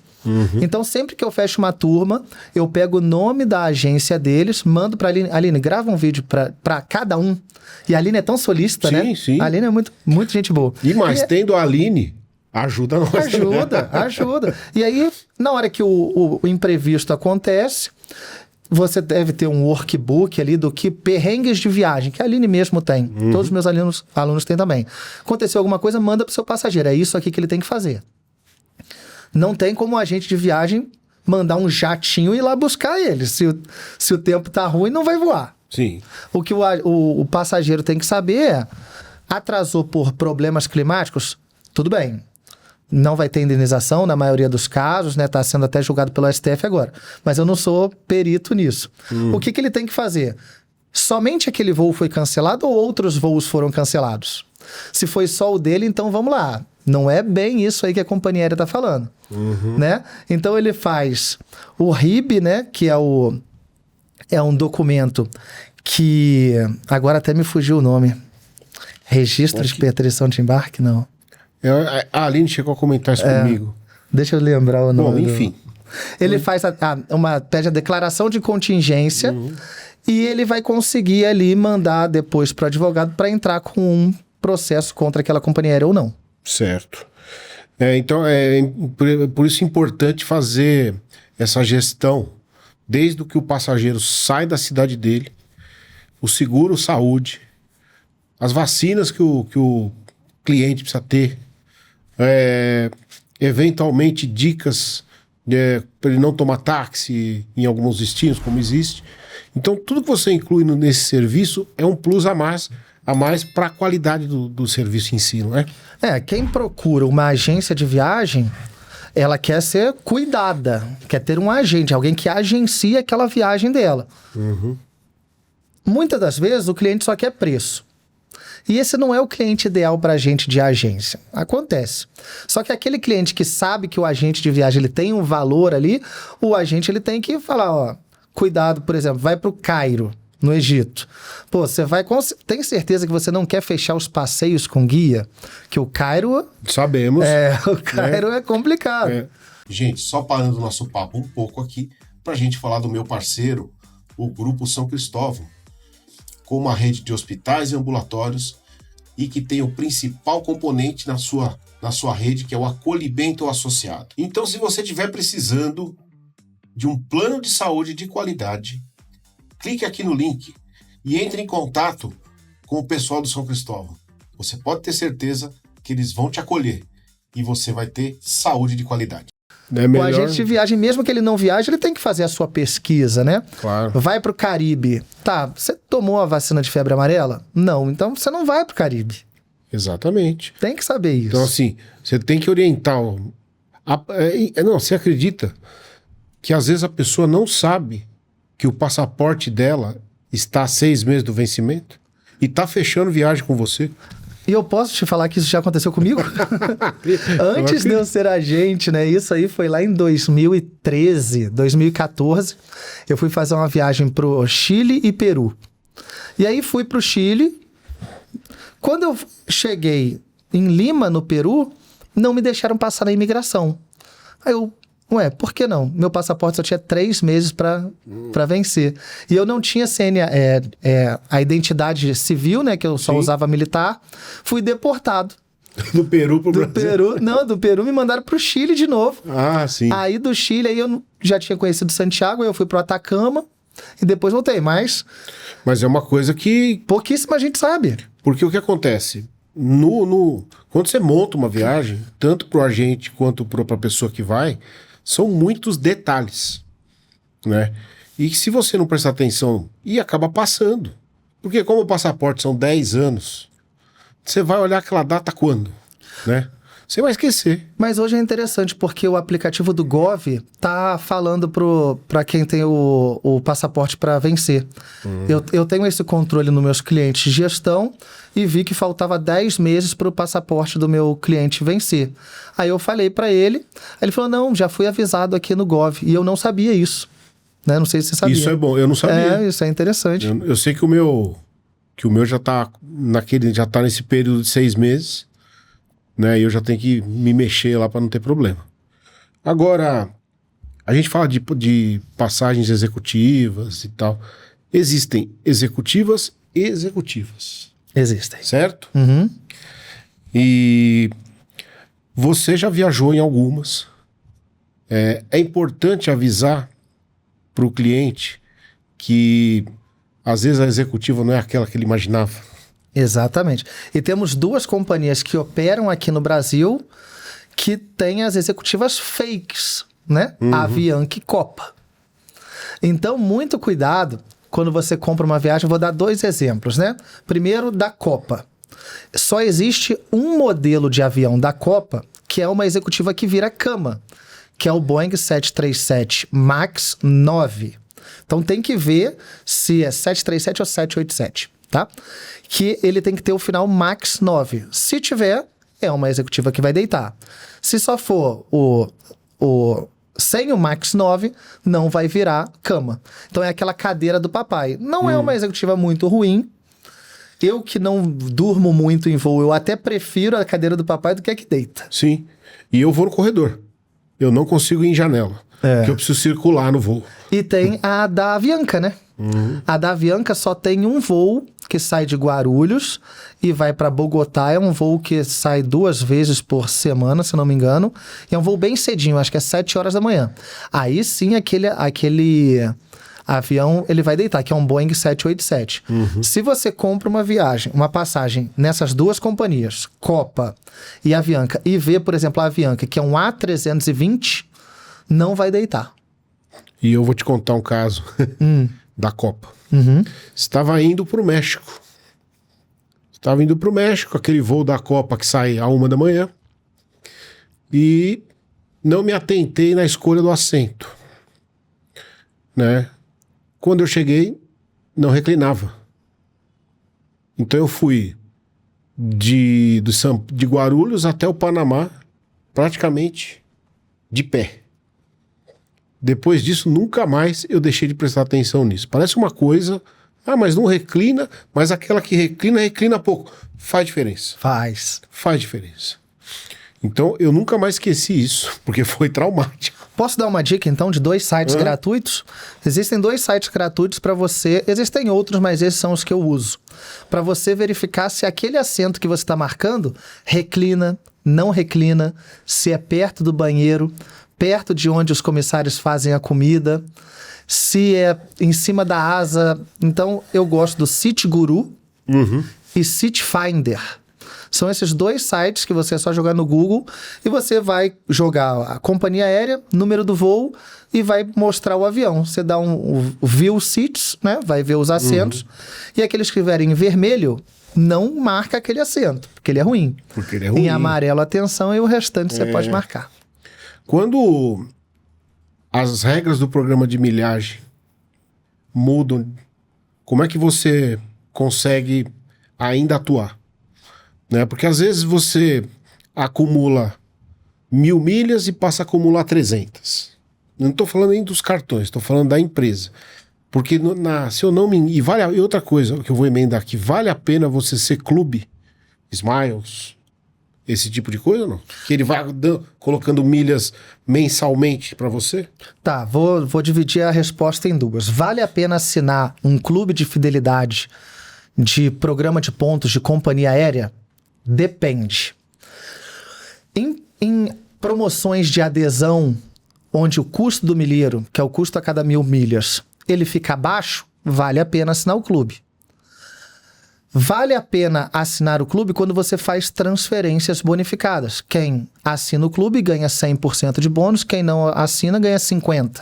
Então, sempre que eu fecho uma turma, eu pego o nome da agência deles, mando para a Aline. Aline, grava um vídeo para cada um. E a Aline é tão solícita, né? Sim. A Aline é muito, muito gente boa. Tendo a Aline, ajuda nós. Ajuda. E aí, na hora que o imprevisto acontece, você deve ter um workbook ali do que perrengues de viagem, que a Aline mesmo tem. Todos os meus alunos têm também. Aconteceu alguma coisa, manda para o seu passageiro. É isso aqui que ele tem que fazer. Não tem como um agente de viagem mandar um jatinho e ir lá buscar ele. Se o tempo tá ruim, não vai voar. Sim. O que o passageiro tem que saber é, atrasou por problemas climáticos, tudo bem. Não vai ter indenização na maioria dos casos, né? Tá sendo até julgado pelo STF agora. Mas eu não sou perito nisso. O que ele tem que fazer? Somente aquele voo foi cancelado ou outros voos foram cancelados? Se foi só o dele, então vamos lá. Não é bem isso aí que a companhia aérea está falando, né? Então ele faz o RIB, né? Que é um documento que agora até me fugiu o nome. Registro de permissão de embarque, não. A Aline chegou a comentar isso comigo. Deixa eu lembrar o nome. Bom, enfim. Ele faz pede a declaração de contingência e ele vai conseguir ali mandar depois para o advogado para entrar com um processo contra aquela companhia aérea ou não. Certo. Então, por isso é importante fazer essa gestão desde que o passageiro sai da cidade dele, o seguro saúde, as vacinas que o cliente precisa ter, eventualmente dicas para ele não tomar táxi em alguns destinos, como existe. Então, tudo que você inclui nesse serviço é um plus a mais para a qualidade do serviço em si, não é? Quem procura uma agência de viagem, ela quer ser cuidada, quer ter um agente, alguém que agencia aquela viagem dela. Muitas das vezes o cliente só quer preço. E esse não é o cliente ideal para agente de agência. Acontece. Só que aquele cliente que sabe que o agente de viagem ele tem um valor ali, o agente ele tem que falar, cuidado, por exemplo, vai para o Cairo, no Egito. Pô, você vai... Tem certeza que você não quer fechar os passeios com guia? Que o Cairo... Sabemos. O Cairo é complicado. Gente, só parando o nosso papo um pouco aqui, pra gente falar do meu parceiro, o Grupo São Cristóvão, com uma rede de hospitais e ambulatórios e que tem o principal componente na sua rede, que é o acolhimento associado. Então, se você estiver precisando de um plano de saúde de qualidade, clique aqui no link e entre em contato com o pessoal do São Cristóvão. Você pode ter certeza que eles vão te acolher e você vai ter saúde de qualidade. É Com melhor... a agente de viagem, mesmo que ele não viaje, ele tem que fazer a sua pesquisa, né? Claro. Vai pro Caribe. Tá, você tomou a vacina de febre amarela? Não, então você não vai pro Caribe. Exatamente. Tem que saber isso. Então, assim, você tem que orientar. Não, você acredita que às vezes a pessoa não sabe que o passaporte dela está a 6 meses do vencimento e tá fechando viagem com você? E eu posso te falar que isso já aconteceu comigo? Antes de eu ser agente, né? Isso aí foi lá em 2013, 2014. Eu fui fazer uma viagem pro Chile e Peru. E aí fui pro Chile. Quando eu cheguei em Lima, no Peru, não me deixaram passar na imigração. Aí eu, por que não? Meu passaporte só tinha 3 meses para vencer. E eu não tinha a identidade civil, né? Que eu só usava militar. Fui deportado. Do Peru pro Brasil? Do Peru me mandaram pro Chile de novo. Ah, sim. Aí do Chile, aí eu já tinha conhecido Santiago, aí eu fui pro Atacama e depois voltei. Mas é uma coisa que... pouquíssima gente sabe. Porque o que acontece? Quando você monta uma viagem, tanto pro agente quanto pra pessoa que vai, são muitos detalhes, né? E se você não prestar atenção, acaba passando. Porque como o passaporte são 10 anos, você vai olhar aquela data quando, né? Você vai esquecer. Mas hoje é interessante porque o aplicativo do Gov tá falando para quem tem o passaporte para vencer. Eu tenho esse controle nos meus clientes de gestão e vi que faltava 10 meses para o passaporte do meu cliente vencer. Aí eu falei para ele, aí ele falou, não, já fui avisado aqui no Gov. E eu não sabia isso. Né? Não sei se você sabia. Isso é bom, eu não sabia. Isso é interessante. Eu sei que o meu já tá nesse período de 6 meses. Né? E eu já tenho que me mexer lá para não ter problema. Agora, a gente fala de passagens executivas e tal. Existem executivas e executivas. Existem. Certo? Uhum. E você já viajou em algumas. É importante avisar para o cliente que às vezes a executiva não é aquela que ele imaginava. Exatamente. E temos 2 companhias que operam aqui no Brasil que têm as executivas fakes, né? Avianca e Copa. Então, muito cuidado quando você compra uma viagem. Eu vou dar 2 exemplos, né? Primeiro, da Copa. Só existe um modelo de avião da Copa que é uma executiva que vira cama, que é o Boeing 737 MAX 9. Então, tem que ver se é 737 ou 787. Tá? Que ele tem que ter o final MAX 9. Se tiver, é uma executiva que vai deitar. Se só for sem o MAX 9, não vai virar cama. Então é aquela cadeira do papai. Não é uma executiva muito ruim. Eu que não durmo muito em voo, eu até prefiro a cadeira do papai do que a que deita. Sim. E eu vou no corredor. Eu não consigo ir em janela. Porque eu preciso circular no voo. E tem a da Avianca, né? A da Avianca só tem um voo que sai de Guarulhos e vai para Bogotá. É um voo que sai 2 vezes por semana, se não me engano. E é um voo bem cedinho, acho que é 7 horas da manhã. Aí sim, aquele avião, ele vai deitar, que é um Boeing 787. Se você compra uma passagem nessas 2 companhias, Copa e Avianca, e vê, por exemplo, a Avianca, que é um A320, não vai deitar. E eu vou te contar um caso da Copa. Estava indo para o México. Aquele voo da Copa que sai à 1 da manhã. E não me atentei na escolha do assento. Né? Quando eu cheguei, não reclinava. Então eu fui de Guarulhos até o Panamá, praticamente de pé. Depois disso, nunca mais eu deixei de prestar atenção nisso. Parece uma coisa, mas não reclina, mas aquela que reclina pouco. Faz diferença. Faz diferença. Então, eu nunca mais esqueci isso, porque foi traumático. Posso dar uma dica, então, de 2 sites gratuitos? Existem 2 sites gratuitos para você... Existem outros, mas esses são os que eu uso. Para você verificar se aquele assento que você está marcando reclina, não reclina, se é perto do banheiro, perto de onde os comissários fazem a comida, se é em cima da asa. Então, eu gosto do Seat Guru e Seat Finder. São esses 2 sites que você é só jogar no Google e você vai jogar a companhia aérea, número do voo e vai mostrar o avião. Você dá um view seats, né? Vai ver os assentos. E aqueles que estiverem em vermelho, não marca aquele assento, porque ele é ruim. Porque ele é ruim. Em amarelo, atenção, e o restante você pode marcar. Quando as regras do programa de milhagem mudam, como é que você consegue ainda atuar? Né? Porque às vezes você acumula 1.000 milhas e passa a acumular 300. Não estou falando nem dos cartões, estou falando da empresa. Porque se eu não me... E outra coisa que eu vou emendar aqui, vale a pena você ser clube, Smiles, esse tipo de coisa ou não? Que ele vai colocando milhas mensalmente para você? Tá, vou dividir a resposta em 2. Vale a pena assinar um clube de fidelidade de programa de pontos de companhia aérea? Depende. Em promoções de adesão, onde o custo do milheiro, que é o custo a cada 1.000 milhas, ele fica baixo, vale a pena assinar o clube. Vale a pena assinar o clube quando você faz transferências bonificadas. Quem assina o clube ganha 100% de bônus, quem não assina ganha 50%.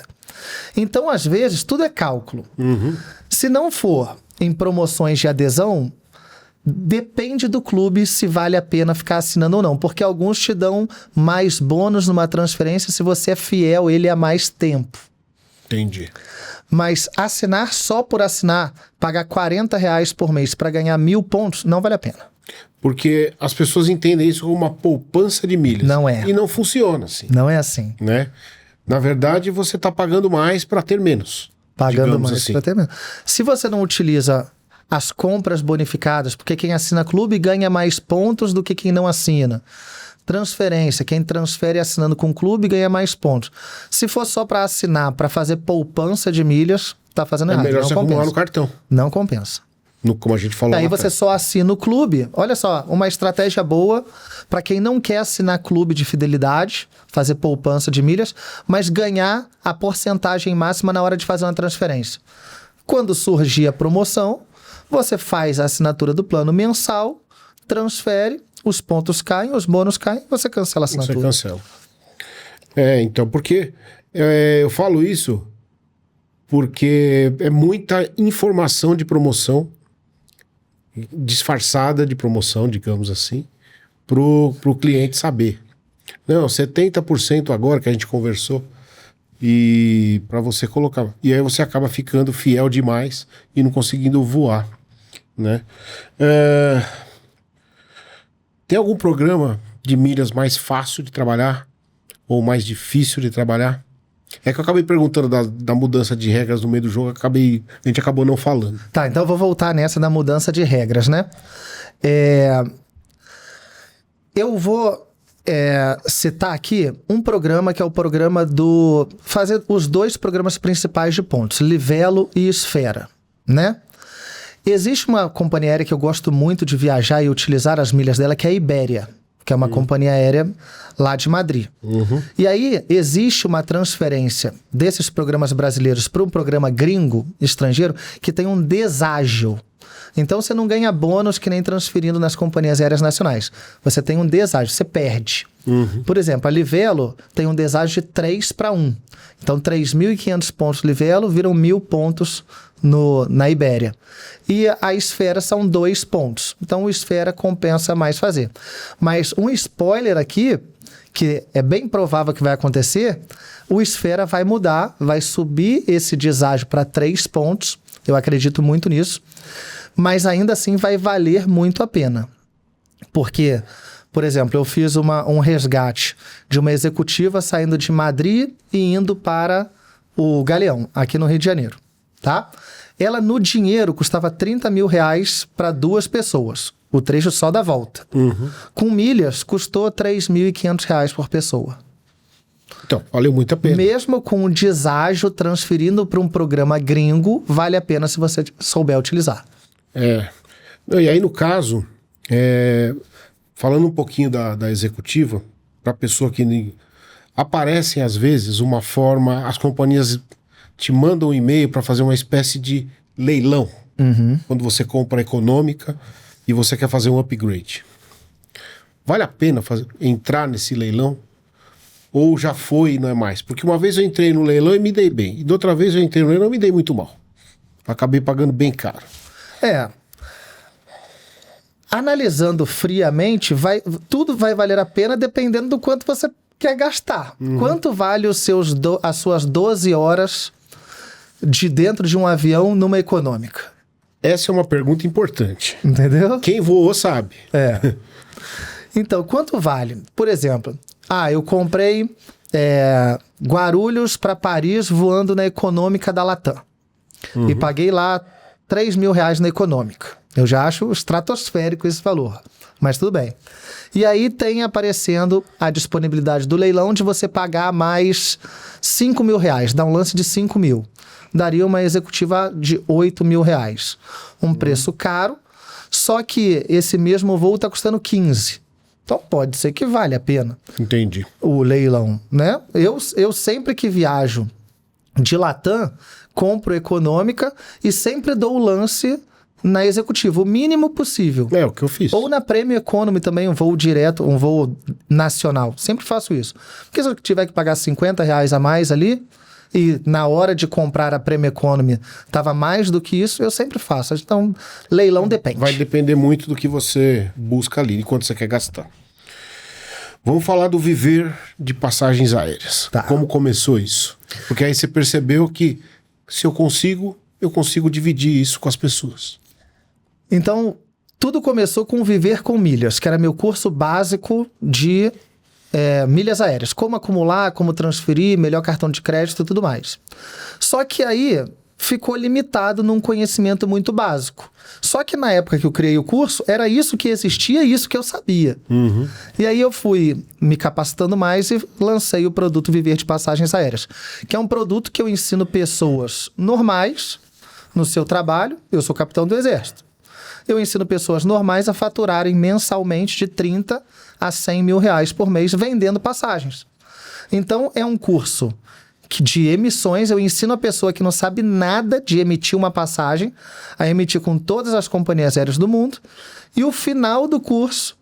Então, às vezes, tudo é cálculo. Se não for em promoções de adesão, depende do clube se vale a pena ficar assinando ou não, porque alguns te dão mais bônus numa transferência se você é fiel ele há mais tempo. Entendi. Mas assinar só por assinar, pagar R$40 por mês para ganhar 1.000 pontos, não vale a pena. Porque as pessoas entendem isso como uma poupança de milhas. Não é. E não funciona assim. Não é assim. Né? Na verdade, você está pagando mais para ter menos. Pagando mais assim. para ter menos. Se você não utiliza as compras bonificadas, porque quem assina clube ganha mais pontos do que quem não assina. Transferência, quem transfere assinando com o clube ganha mais pontos. Se for só para assinar, para fazer poupança de milhas, tá fazendo errado. É melhor não você compensa. acumular no cartão. Não compensa. Como a gente falou. Aí você só assina o clube. Olha só, uma estratégia boa para quem não quer assinar clube de fidelidade, fazer poupança de milhas, mas ganhar a porcentagem máxima na hora de fazer uma transferência. Quando surgir a promoção, você faz a assinatura do plano mensal, transfere, os pontos caem, os bônus caem, você cancela a assinatura. Você cancela. Então, porque eu falo isso porque é muita informação de promoção, disfarçada de promoção, digamos assim, pro cliente saber. Não, 70% agora que a gente conversou, e para você colocar. E aí você acaba ficando fiel demais e não conseguindo voar, né? Tem algum programa de milhas mais fácil de trabalhar ou mais difícil de trabalhar? É que eu acabei perguntando da mudança de regras no meio do jogo, a gente acabou não falando. Tá, então eu vou voltar nessa da mudança de regras, né? Eu vou citar aqui um programa que é o programa fazer os 2 programas principais de pontos, Livelo e Esfera, né? Existe uma companhia aérea que eu gosto muito de viajar e utilizar as milhas dela, que é a Ibéria, que é uma companhia aérea lá de Madrid. E aí existe uma transferência desses programas brasileiros para um programa gringo, estrangeiro, que tem um deságio. Então você não ganha bônus que nem transferindo nas companhias aéreas nacionais. Você tem um deságio, você perde. Por exemplo, a Livelo tem um deságio de 3-1. Então 3.500 pontos Livelo viram 1.000 pontos na Ibéria. E a Esfera são 2 pontos. Então o Esfera compensa mais fazer. Mas um spoiler aqui, que é bem provável que vai acontecer, o Esfera vai mudar, vai subir esse deságio para 3 pontos. Eu acredito muito nisso. Mas ainda assim vai valer muito a pena. Porque, por exemplo, eu fiz um resgate de uma executiva saindo de Madrid e indo para o Galeão, aqui no Rio de Janeiro, tá? Ela, no dinheiro, custava R$30 mil para 2 pessoas. O trecho só da volta. Com milhas, custou R$3.500 por pessoa. Então, valeu muito a pena. Mesmo com o deságio transferindo para um programa gringo, vale a pena se você souber utilizar. E aí, no caso, falando um pouquinho da executiva, para a pessoa que aparecem, às vezes, uma forma... As companhias te mandam um e-mail para fazer uma espécie de leilão. Quando você compra a econômica e você quer fazer um upgrade. vale a pena entrar nesse leilão? Ou já foi e não é mais? Porque uma vez eu entrei no leilão e me dei bem. E da outra vez eu entrei no leilão e me dei muito mal. Acabei pagando bem caro. Analisando friamente, tudo vai valer a pena dependendo do quanto você quer gastar. Quanto vale as suas 12 horas de dentro de um avião numa econômica? Essa é uma pergunta importante. Entendeu? Quem voou sabe. Então, quanto vale? Por exemplo, eu comprei Guarulhos para Paris voando na econômica da Latam. E paguei lá R$3.000 na econômica. Eu já acho estratosférico esse valor, mas tudo bem. E aí tem aparecendo a disponibilidade do leilão de você pagar mais R$5.000, dá um lance de 5 mil. Daria uma executiva de R$8.000. Um preço caro, só que esse mesmo voo está custando 15. Então pode ser que vale a pena. Entendi. O leilão, né? Eu sempre que viajo de Latam, compro econômica e sempre dou o lance na executiva, o mínimo possível. É o que eu fiz. Ou na Premium Economy também, um voo direto, um voo nacional. Sempre faço isso. Porque se eu tiver que pagar R$50 a mais ali, e na hora de comprar a Premium Economy estava mais do que isso, eu sempre faço. Então, leilão depende. Vai depender muito do que você busca ali, de quanto você quer gastar. Vamos falar do viver de passagens aéreas. Tá. Como começou isso? Porque aí você percebeu que se eu consigo dividir isso com as pessoas. Então, tudo começou com Viver com Milhas, que era meu curso básico de milhas aéreas. Como acumular, como transferir, melhor cartão de crédito e tudo mais. Só que aí ficou limitado num conhecimento muito básico. Só que na época que eu criei o curso, era isso que existia e isso que eu sabia. E aí eu fui me capacitando mais e lancei o produto Viver de Passagens Aéreas, que é um produto que eu ensino pessoas normais no seu trabalho. Eu sou capitão do Exército. Eu ensino pessoas normais a faturarem mensalmente de 30 a 100 mil reais por mês vendendo passagens. Então, é um curso de emissões. Eu ensino a pessoa que não sabe nada de emitir uma passagem a emitir com todas as companhias aéreas do mundo. E o final do curso,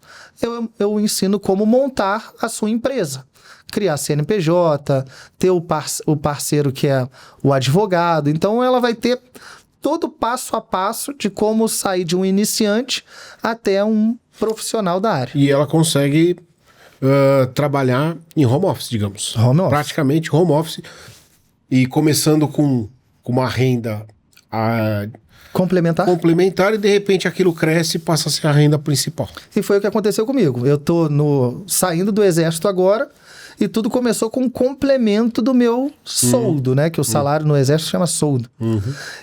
eu ensino como montar a sua empresa. Criar CNPJ, ter o parceiro que é o advogado. Então, ela vai ter todo passo a passo de como sair de um iniciante até um profissional da área. E ela consegue trabalhar em home office, digamos. Home office. Praticamente home office. E começando com uma renda complementar e de repente aquilo cresce e passa a ser a renda principal. E foi o que aconteceu comigo. Eu tô saindo do Exército agora e tudo começou com um complemento do meu soldo, né? Que o salário no Exército chama soldo.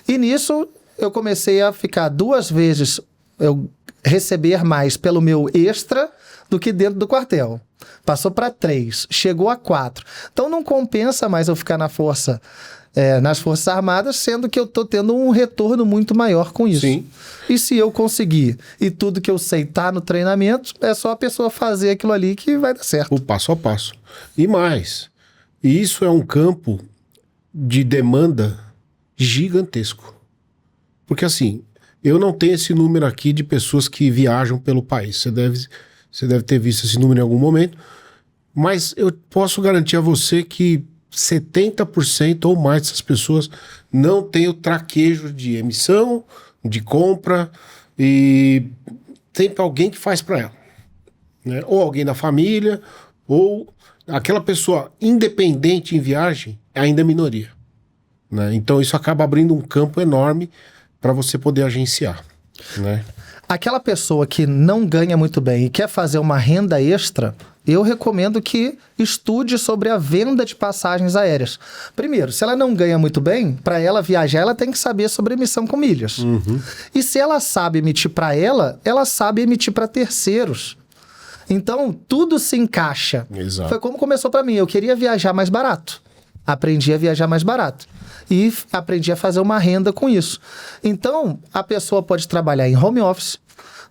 E nisso eu comecei a ficar 2 vezes, eu receber mais pelo meu extra do que dentro do quartel. Passou para 3, chegou a 4. Então não compensa mais eu ficar nas Forças Armadas, sendo que eu tô tendo um retorno muito maior com isso. Sim. E se eu conseguir, e tudo que eu sei tá no treinamento, é só a pessoa fazer aquilo ali que vai dar certo. O passo a passo. E mais, isso é um campo de demanda gigantesco. Porque assim, eu não tenho esse número aqui de pessoas que viajam pelo país. Você deve ter visto esse número em algum momento. Mas eu posso garantir a você que 70% ou mais dessas pessoas não têm o traquejo de emissão, de compra, e tem alguém que faz para ela, né? Ou alguém da família, ou aquela pessoa independente em viagem é ainda minoria, né? Então isso acaba abrindo um campo enorme para você poder agenciar, né? Aquela pessoa que não ganha muito bem e quer fazer uma renda extra, eu recomendo que estude sobre a venda de passagens aéreas. Primeiro, se ela não ganha muito bem, para ela viajar, ela tem que saber sobre emissão com milhas. E se ela sabe emitir para ela sabe emitir para terceiros. Então, tudo se encaixa. Exato. Foi como começou para mim. Eu queria viajar mais barato. Aprendi a viajar mais barato. E aprendi a fazer uma renda com isso. Então, a pessoa pode trabalhar em home office,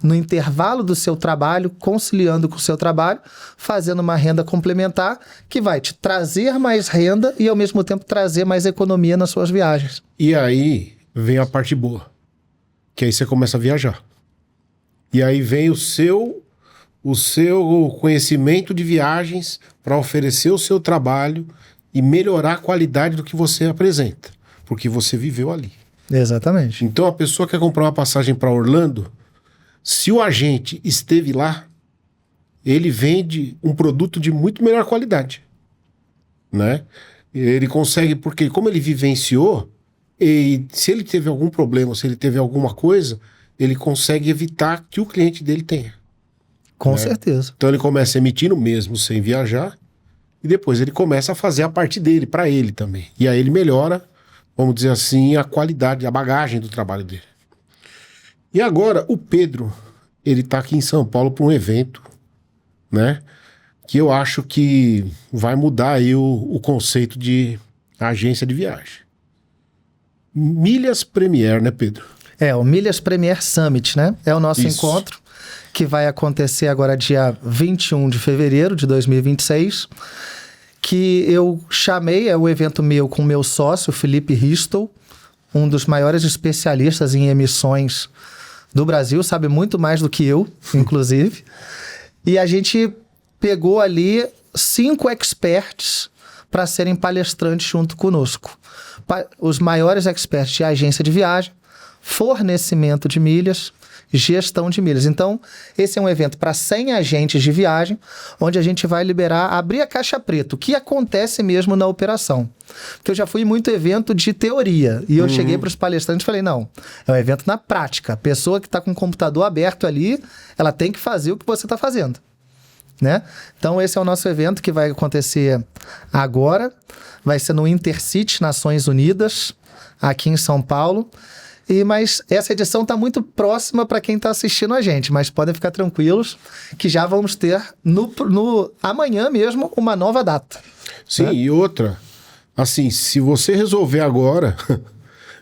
no intervalo do seu trabalho, conciliando com o seu trabalho, fazendo uma renda complementar que vai te trazer mais renda e, ao mesmo tempo, trazer mais economia nas suas viagens. E aí vem a parte boa, que aí você começa a viajar. E aí vem o seu o seu conhecimento de viagens para oferecer o seu trabalho e melhorar a qualidade do que você apresenta, porque você viveu ali. Exatamente. Então a pessoa quer comprar uma passagem para Orlando, se o agente esteve lá, ele vende um produto de muito melhor qualidade, né? Ele consegue, porque como ele vivenciou, e se ele teve algum problema, se ele teve alguma coisa, ele consegue evitar que o cliente dele tenha. Com certeza. Então ele começa emitindo mesmo sem viajar, e depois ele começa a fazer a parte dele, para ele também. E aí ele melhora, vamos dizer assim, a qualidade, a bagagem do trabalho dele. E agora o Pedro, ele tá aqui em São Paulo para um evento, né? Que eu acho que vai mudar aí o conceito de agência de viagem. Milhas Premier, né, Pedro? O Milhas Premier Summit, né? É o nosso Isso. encontro que vai acontecer agora dia 21 de fevereiro de 2026, que eu chamei, é o evento meu com meu sócio, Felipe Ristel, um dos maiores especialistas em emissões do Brasil, sabe muito mais do que eu, inclusive. E a gente pegou ali 5 experts para serem palestrantes junto conosco. Os maiores experts de agência de viagem, fornecimento de milhas, gestão de milhas. Então, esse é um evento para 100 agentes de viagem, onde a gente vai abrir a caixa preta, o que acontece mesmo na operação. Porque eu já fui em muito evento de teoria, e eu cheguei para os palestrantes e falei, não, é um evento na prática. A pessoa que está com o computador aberto ali, ela tem que fazer o que você está fazendo, né? Então, esse é o nosso evento que vai acontecer agora, vai ser no Intercity Nações Unidas, aqui em São Paulo. Mas essa edição está muito próxima para quem está assistindo a gente, mas podem ficar tranquilos que já vamos ter amanhã mesmo uma nova data. Sim, né? E outra, assim, se você resolver agora,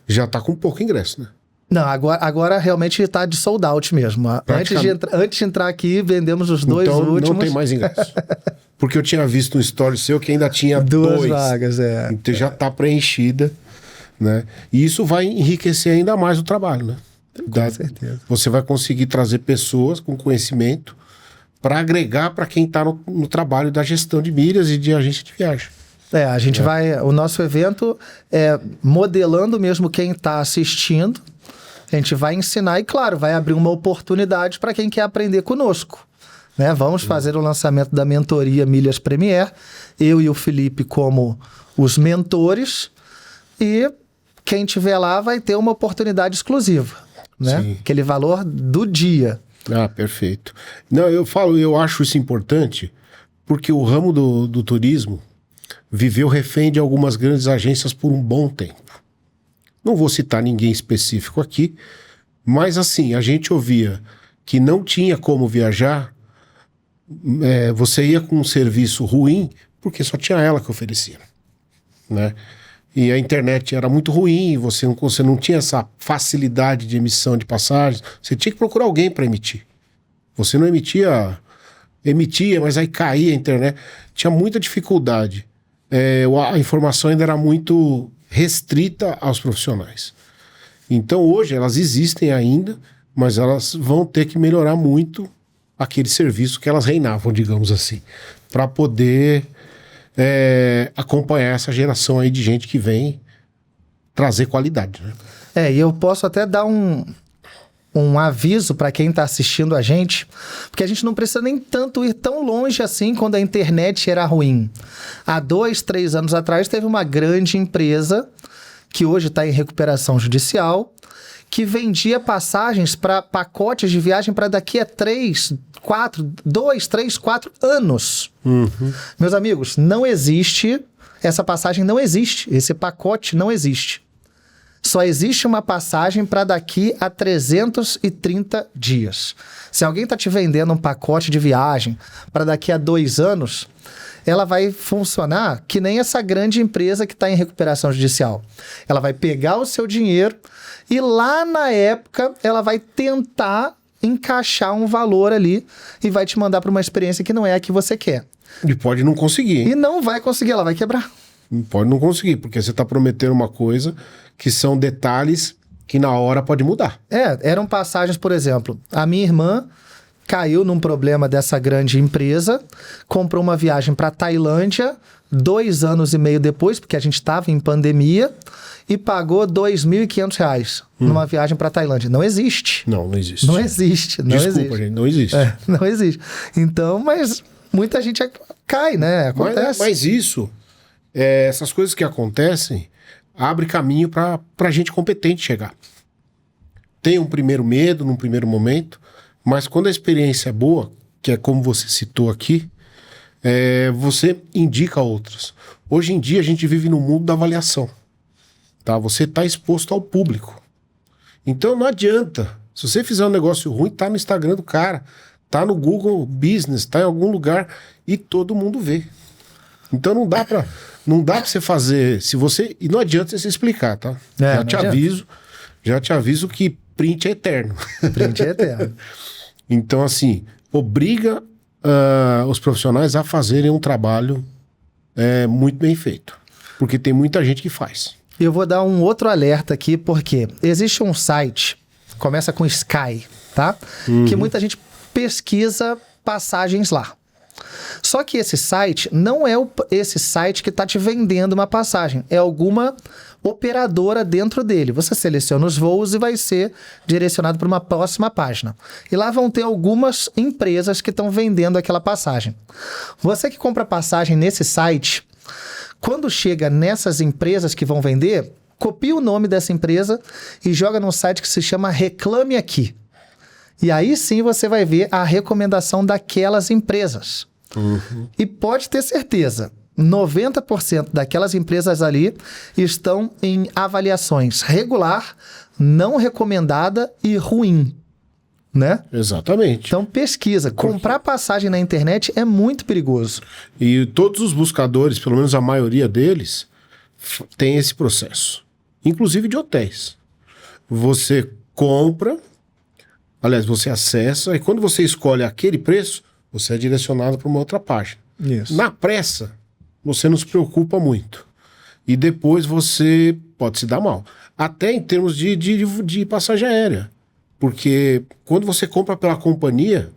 já tá com pouco ingresso, né? Não, agora realmente está de sold out mesmo. Antes de entrar aqui, vendemos os dois últimos. Então não tem mais ingresso. Porque eu tinha visto um story seu que ainda tinha duas dois. vagas, Então já está preenchida. Né? E isso vai enriquecer ainda mais o trabalho, né? Com certeza. Você vai conseguir trazer pessoas com conhecimento para agregar para quem está no trabalho da gestão de milhas e de agência de viagem. A gente vai... O nosso evento é modelando mesmo quem está assistindo. A gente vai ensinar e, claro, vai abrir uma oportunidade para quem quer aprender conosco. Né? Vamos fazer o lançamento da mentoria Milhas Premier. Eu e o Felipe como os mentores. E quem estiver lá vai ter uma oportunidade exclusiva, né? Sim. Aquele valor do dia. Ah, perfeito. Não, eu acho isso importante porque o ramo do turismo viveu refém de algumas grandes agências por um bom tempo. Não vou citar ninguém específico aqui, mas assim, a gente ouvia que não tinha como viajar, você ia com um serviço ruim porque só tinha ela que oferecia, né? E a internet era muito ruim, você não tinha essa facilidade de emissão de passagens, você tinha que procurar alguém para emitir. Você não emitia, mas aí caía a internet. Tinha muita dificuldade. A informação ainda era muito restrita aos profissionais. Então hoje elas existem ainda, mas elas vão ter que melhorar muito aquele serviço que elas reinavam, digamos assim, para poder... acompanhar essa geração aí de gente que vem trazer qualidade, né? E eu posso até dar um aviso para quem está assistindo a gente, porque a gente não precisa nem tanto ir tão longe assim quando a internet era ruim. Há 2, 3 anos atrás teve uma grande empresa que hoje está em recuperação judicial, que vendia passagens para pacotes de viagem para daqui a 2, 3, 4 anos. Meus amigos, não existe, essa passagem não existe, esse pacote não existe. Só existe uma passagem para daqui a 330 dias. Se alguém está te vendendo um pacote de viagem para daqui a 2 anos, ela vai funcionar que nem essa grande empresa que está em recuperação judicial. Ela vai pegar o seu dinheiro e lá na época ela vai tentar encaixar um valor ali e vai te mandar para uma experiência que não é a que você quer. E pode não conseguir, hein? E não vai conseguir, ela vai quebrar. Pode não conseguir, porque você está prometendo uma coisa que são detalhes que na hora pode mudar. Eram passagens, por exemplo, a minha irmã caiu num problema dessa grande empresa, comprou uma viagem para Tailândia, 2 anos e meio depois, porque a gente estava em pandemia, e pagou R$ 2.500 numa viagem para Tailândia. Não existe. Não existe. Não existe. Não Desculpa, existe. gente, não existe. Não existe. Então, mas muita gente cai, né? Acontece. Mas isso, essas coisas que acontecem, abre caminho para gente competente chegar. Tem um primeiro medo, num primeiro momento, mas quando a experiência é boa, que é como você citou aqui, você indica outras. Hoje em dia a gente vive no mundo da avaliação. Tá? Você está exposto ao público. Então não adianta. Se você fizer um negócio ruim, tá no Instagram do cara, tá no Google Business, tá em algum lugar e todo mundo vê. Então não dá pra você fazer. E não adianta você se explicar, tá? Já te aviso que print é eterno. Print é eterno. Então, assim, obriga os profissionais a fazerem um trabalho muito bem feito. Porque tem muita gente que faz. Eu vou dar um outro alerta aqui, porque existe um site, começa com Sky, tá? Que muita gente pesquisa passagens lá. Só que esse site não é esse site que está te vendendo uma passagem, é alguma operadora dentro dele. Você seleciona os voos e vai ser direcionado para uma próxima página. E lá vão ter algumas empresas que estão vendendo aquela passagem. Você que compra passagem nesse site, quando chega nessas empresas que vão vender, copia o nome dessa empresa e joga num site que se chama Reclame Aqui. E aí sim você vai ver a recomendação daquelas empresas. E pode ter certeza, 90% daquelas empresas ali estão em avaliações regular, não recomendada e ruim. Né? Exatamente. Então pesquisa. Comprar passagem na internet é muito perigoso. E todos os buscadores, pelo menos a maioria deles, tem esse processo. Inclusive de hotéis. Você compra, aliás, você acessa, e quando você escolhe aquele preço, você é direcionado para uma outra página. Isso. Na pressa, você não se preocupa muito. E depois você pode se dar mal. Até em termos de passagem aérea. Porque quando você compra pela companhia,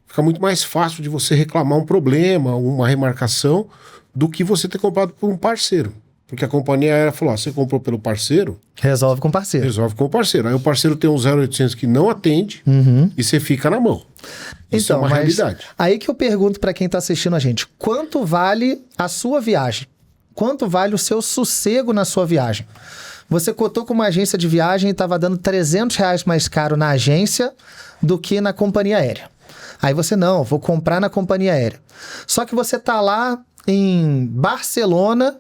fica muito mais fácil de você reclamar um problema, uma remarcação, do que você ter comprado por um parceiro. Porque a companhia aérea falou, você comprou pelo parceiro? Resolve com o parceiro. Resolve com o parceiro. Aí o parceiro tem um 0800 que não atende e você fica na mão. Isso é uma realidade. Aí que eu pergunto para quem está assistindo a gente, quanto vale a sua viagem? Quanto vale o seu sossego na sua viagem? Você cotou com uma agência de viagem e estava dando R$300 mais caro na agência do que na companhia aérea. Aí você, não, vou comprar na companhia aérea. Só que você está lá em Barcelona,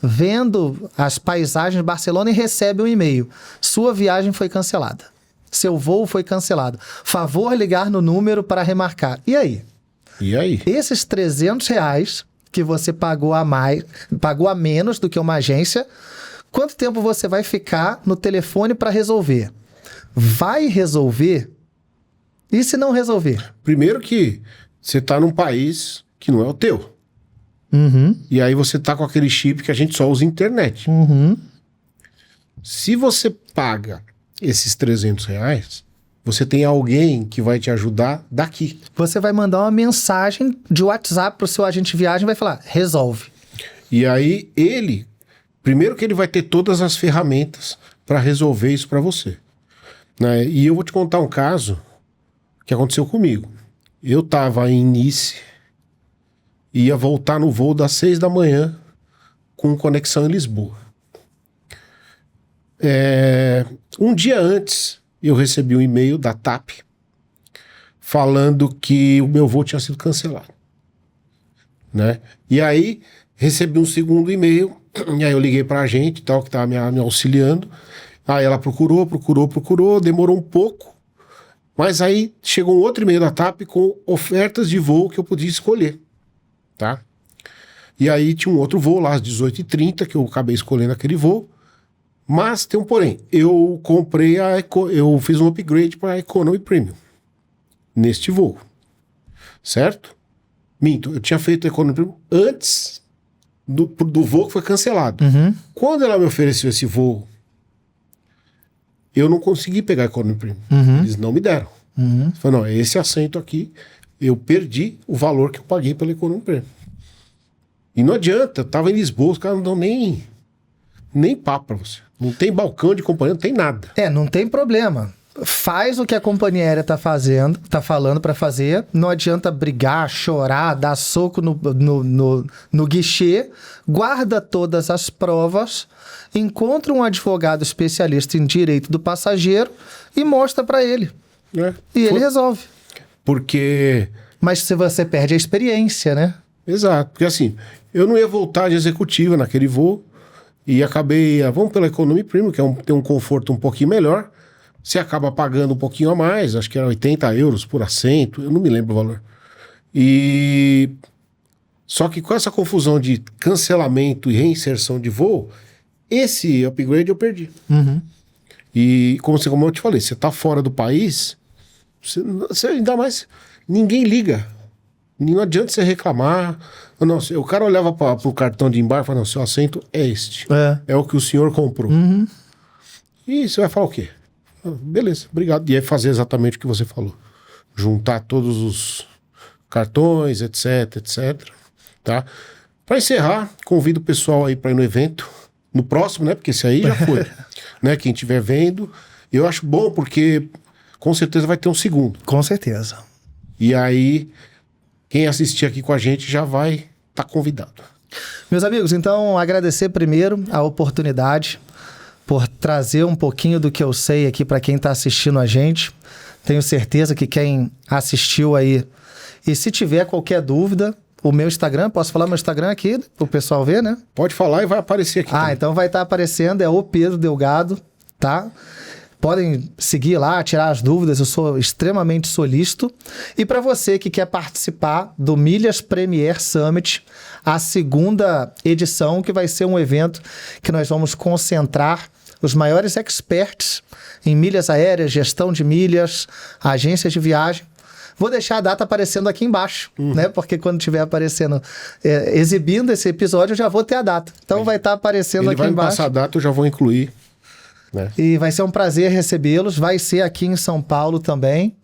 vendo as paisagens de Barcelona e recebe um e-mail. Sua viagem foi cancelada. Seu voo foi cancelado. Favor ligar no número para remarcar. E aí? E aí? Esses R$300 que você pagou a menos do que uma agência... Quanto tempo você vai ficar no telefone para resolver? Vai resolver? E se não resolver? Primeiro que você está num país que não é o teu. E aí você está com aquele chip que a gente só usa internet. Se você paga esses R$300, você tem alguém que vai te ajudar daqui. Você vai mandar uma mensagem de WhatsApp para o seu agente de viagem e vai falar, resolve. E aí primeiro que ele vai ter todas as ferramentas para resolver isso para você. Né? E eu vou te contar um caso que aconteceu comigo. Eu estava em Nice, ia voltar no voo das 6 da manhã com conexão em Lisboa. Um dia antes, eu recebi um e-mail da TAP falando que o meu voo tinha sido cancelado. Né? E aí, recebi um segundo e-mail. E aí eu liguei pra agente, tal, que tava me auxiliando. Aí ela procurou, demorou um pouco. Mas aí chegou um outro e-mail da TAP com ofertas de voo que eu podia escolher, tá? E aí tinha um outro voo lá às 18h30 que eu acabei escolhendo aquele voo. Mas tem um porém, eu eu fiz um upgrade para Economy Premium neste voo, certo? Minto, eu tinha feito Economy Premium antes do voo que foi cancelado. Quando ela me ofereceu esse voo, eu não consegui pegar a Economy Premium. Eles não me deram. Você fala, não, esse assento aqui, eu perdi o valor que eu paguei pela Economy Premium. E não adianta, eu tava em Lisboa, os caras não dão nem papo pra você. Não tem balcão de companhia, não tem nada. Não tem problema. Faz o que a companhia aérea tá falando para fazer. Não adianta brigar, chorar, dar soco no guichê. Guarda todas as provas, encontra um advogado especialista em direito do passageiro e mostra para ele. E ele resolve. Porque... Mas se você perde a experiência, né? Exato. Porque assim, eu não ia voltar de executiva naquele voo e acabei... vamos pela Economy Premium, que tem um conforto um pouquinho melhor. Você acaba pagando um pouquinho a mais, acho que era 80 euros por assento, eu não me lembro o valor. Só que com essa confusão de cancelamento e reinserção de voo, esse upgrade eu perdi. E como eu te falei, você tá fora do país, você ainda mais, ninguém liga. Não adianta você reclamar. Não, o cara olhava pro cartão de embarque e falava, não, seu assento é este. É o que o senhor comprou. E você vai falar o quê? Beleza, obrigado. E é fazer exatamente o que você falou. Juntar todos os cartões, etc, etc. Tá? Para encerrar, convido o pessoal aí para ir no evento. No próximo, né? Porque esse aí já foi. Né? Quem estiver vendo. Eu acho bom porque com certeza vai ter um segundo. Com certeza. E aí, quem assistir aqui com a gente já vai estar convidado. Meus amigos, então agradecer primeiro a oportunidade por trazer um pouquinho do que eu sei aqui para quem está assistindo a gente. Tenho certeza que quem assistiu aí, e se tiver qualquer dúvida, o meu Instagram, posso falar meu Instagram aqui, para o pessoal ver, né? Pode falar e vai aparecer aqui. Também. Então vai estar aparecendo, é o Pedro Delgado, tá? Podem seguir lá, tirar as dúvidas, eu sou extremamente solícito. E para você que quer participar do Milhas Premier Summit, a segunda edição, que vai ser um evento que nós vamos concentrar os maiores experts em milhas aéreas, gestão de milhas, agências de viagem. Vou deixar a data aparecendo aqui embaixo, né? Porque quando estiver aparecendo, exibindo esse episódio, eu já vou ter a data. Então vai estar aparecendo aqui embaixo. Ele vai passar a data, eu já vou incluir. Né? E vai ser um prazer recebê-los. Vai ser aqui em São Paulo também.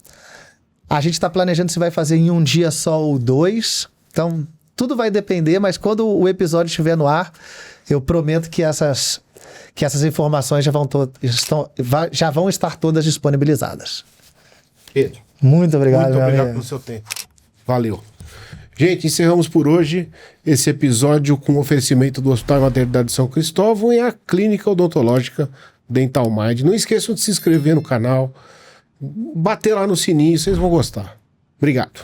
A gente está planejando se vai fazer em um dia só ou 2. Então, tudo vai depender, mas quando o episódio estiver no ar, eu prometo que essas informações já vão estar todas disponibilizadas. Pedro. Muito obrigado. Muito obrigado pelo seu tempo. Valeu. Gente, encerramos por hoje esse episódio com oferecimento do Hospital Maternidade de São Cristóvão e a Clínica Odontológica Dental Mind. Não esqueçam de se inscrever no canal, bater lá no sininho, vocês vão gostar. Obrigado.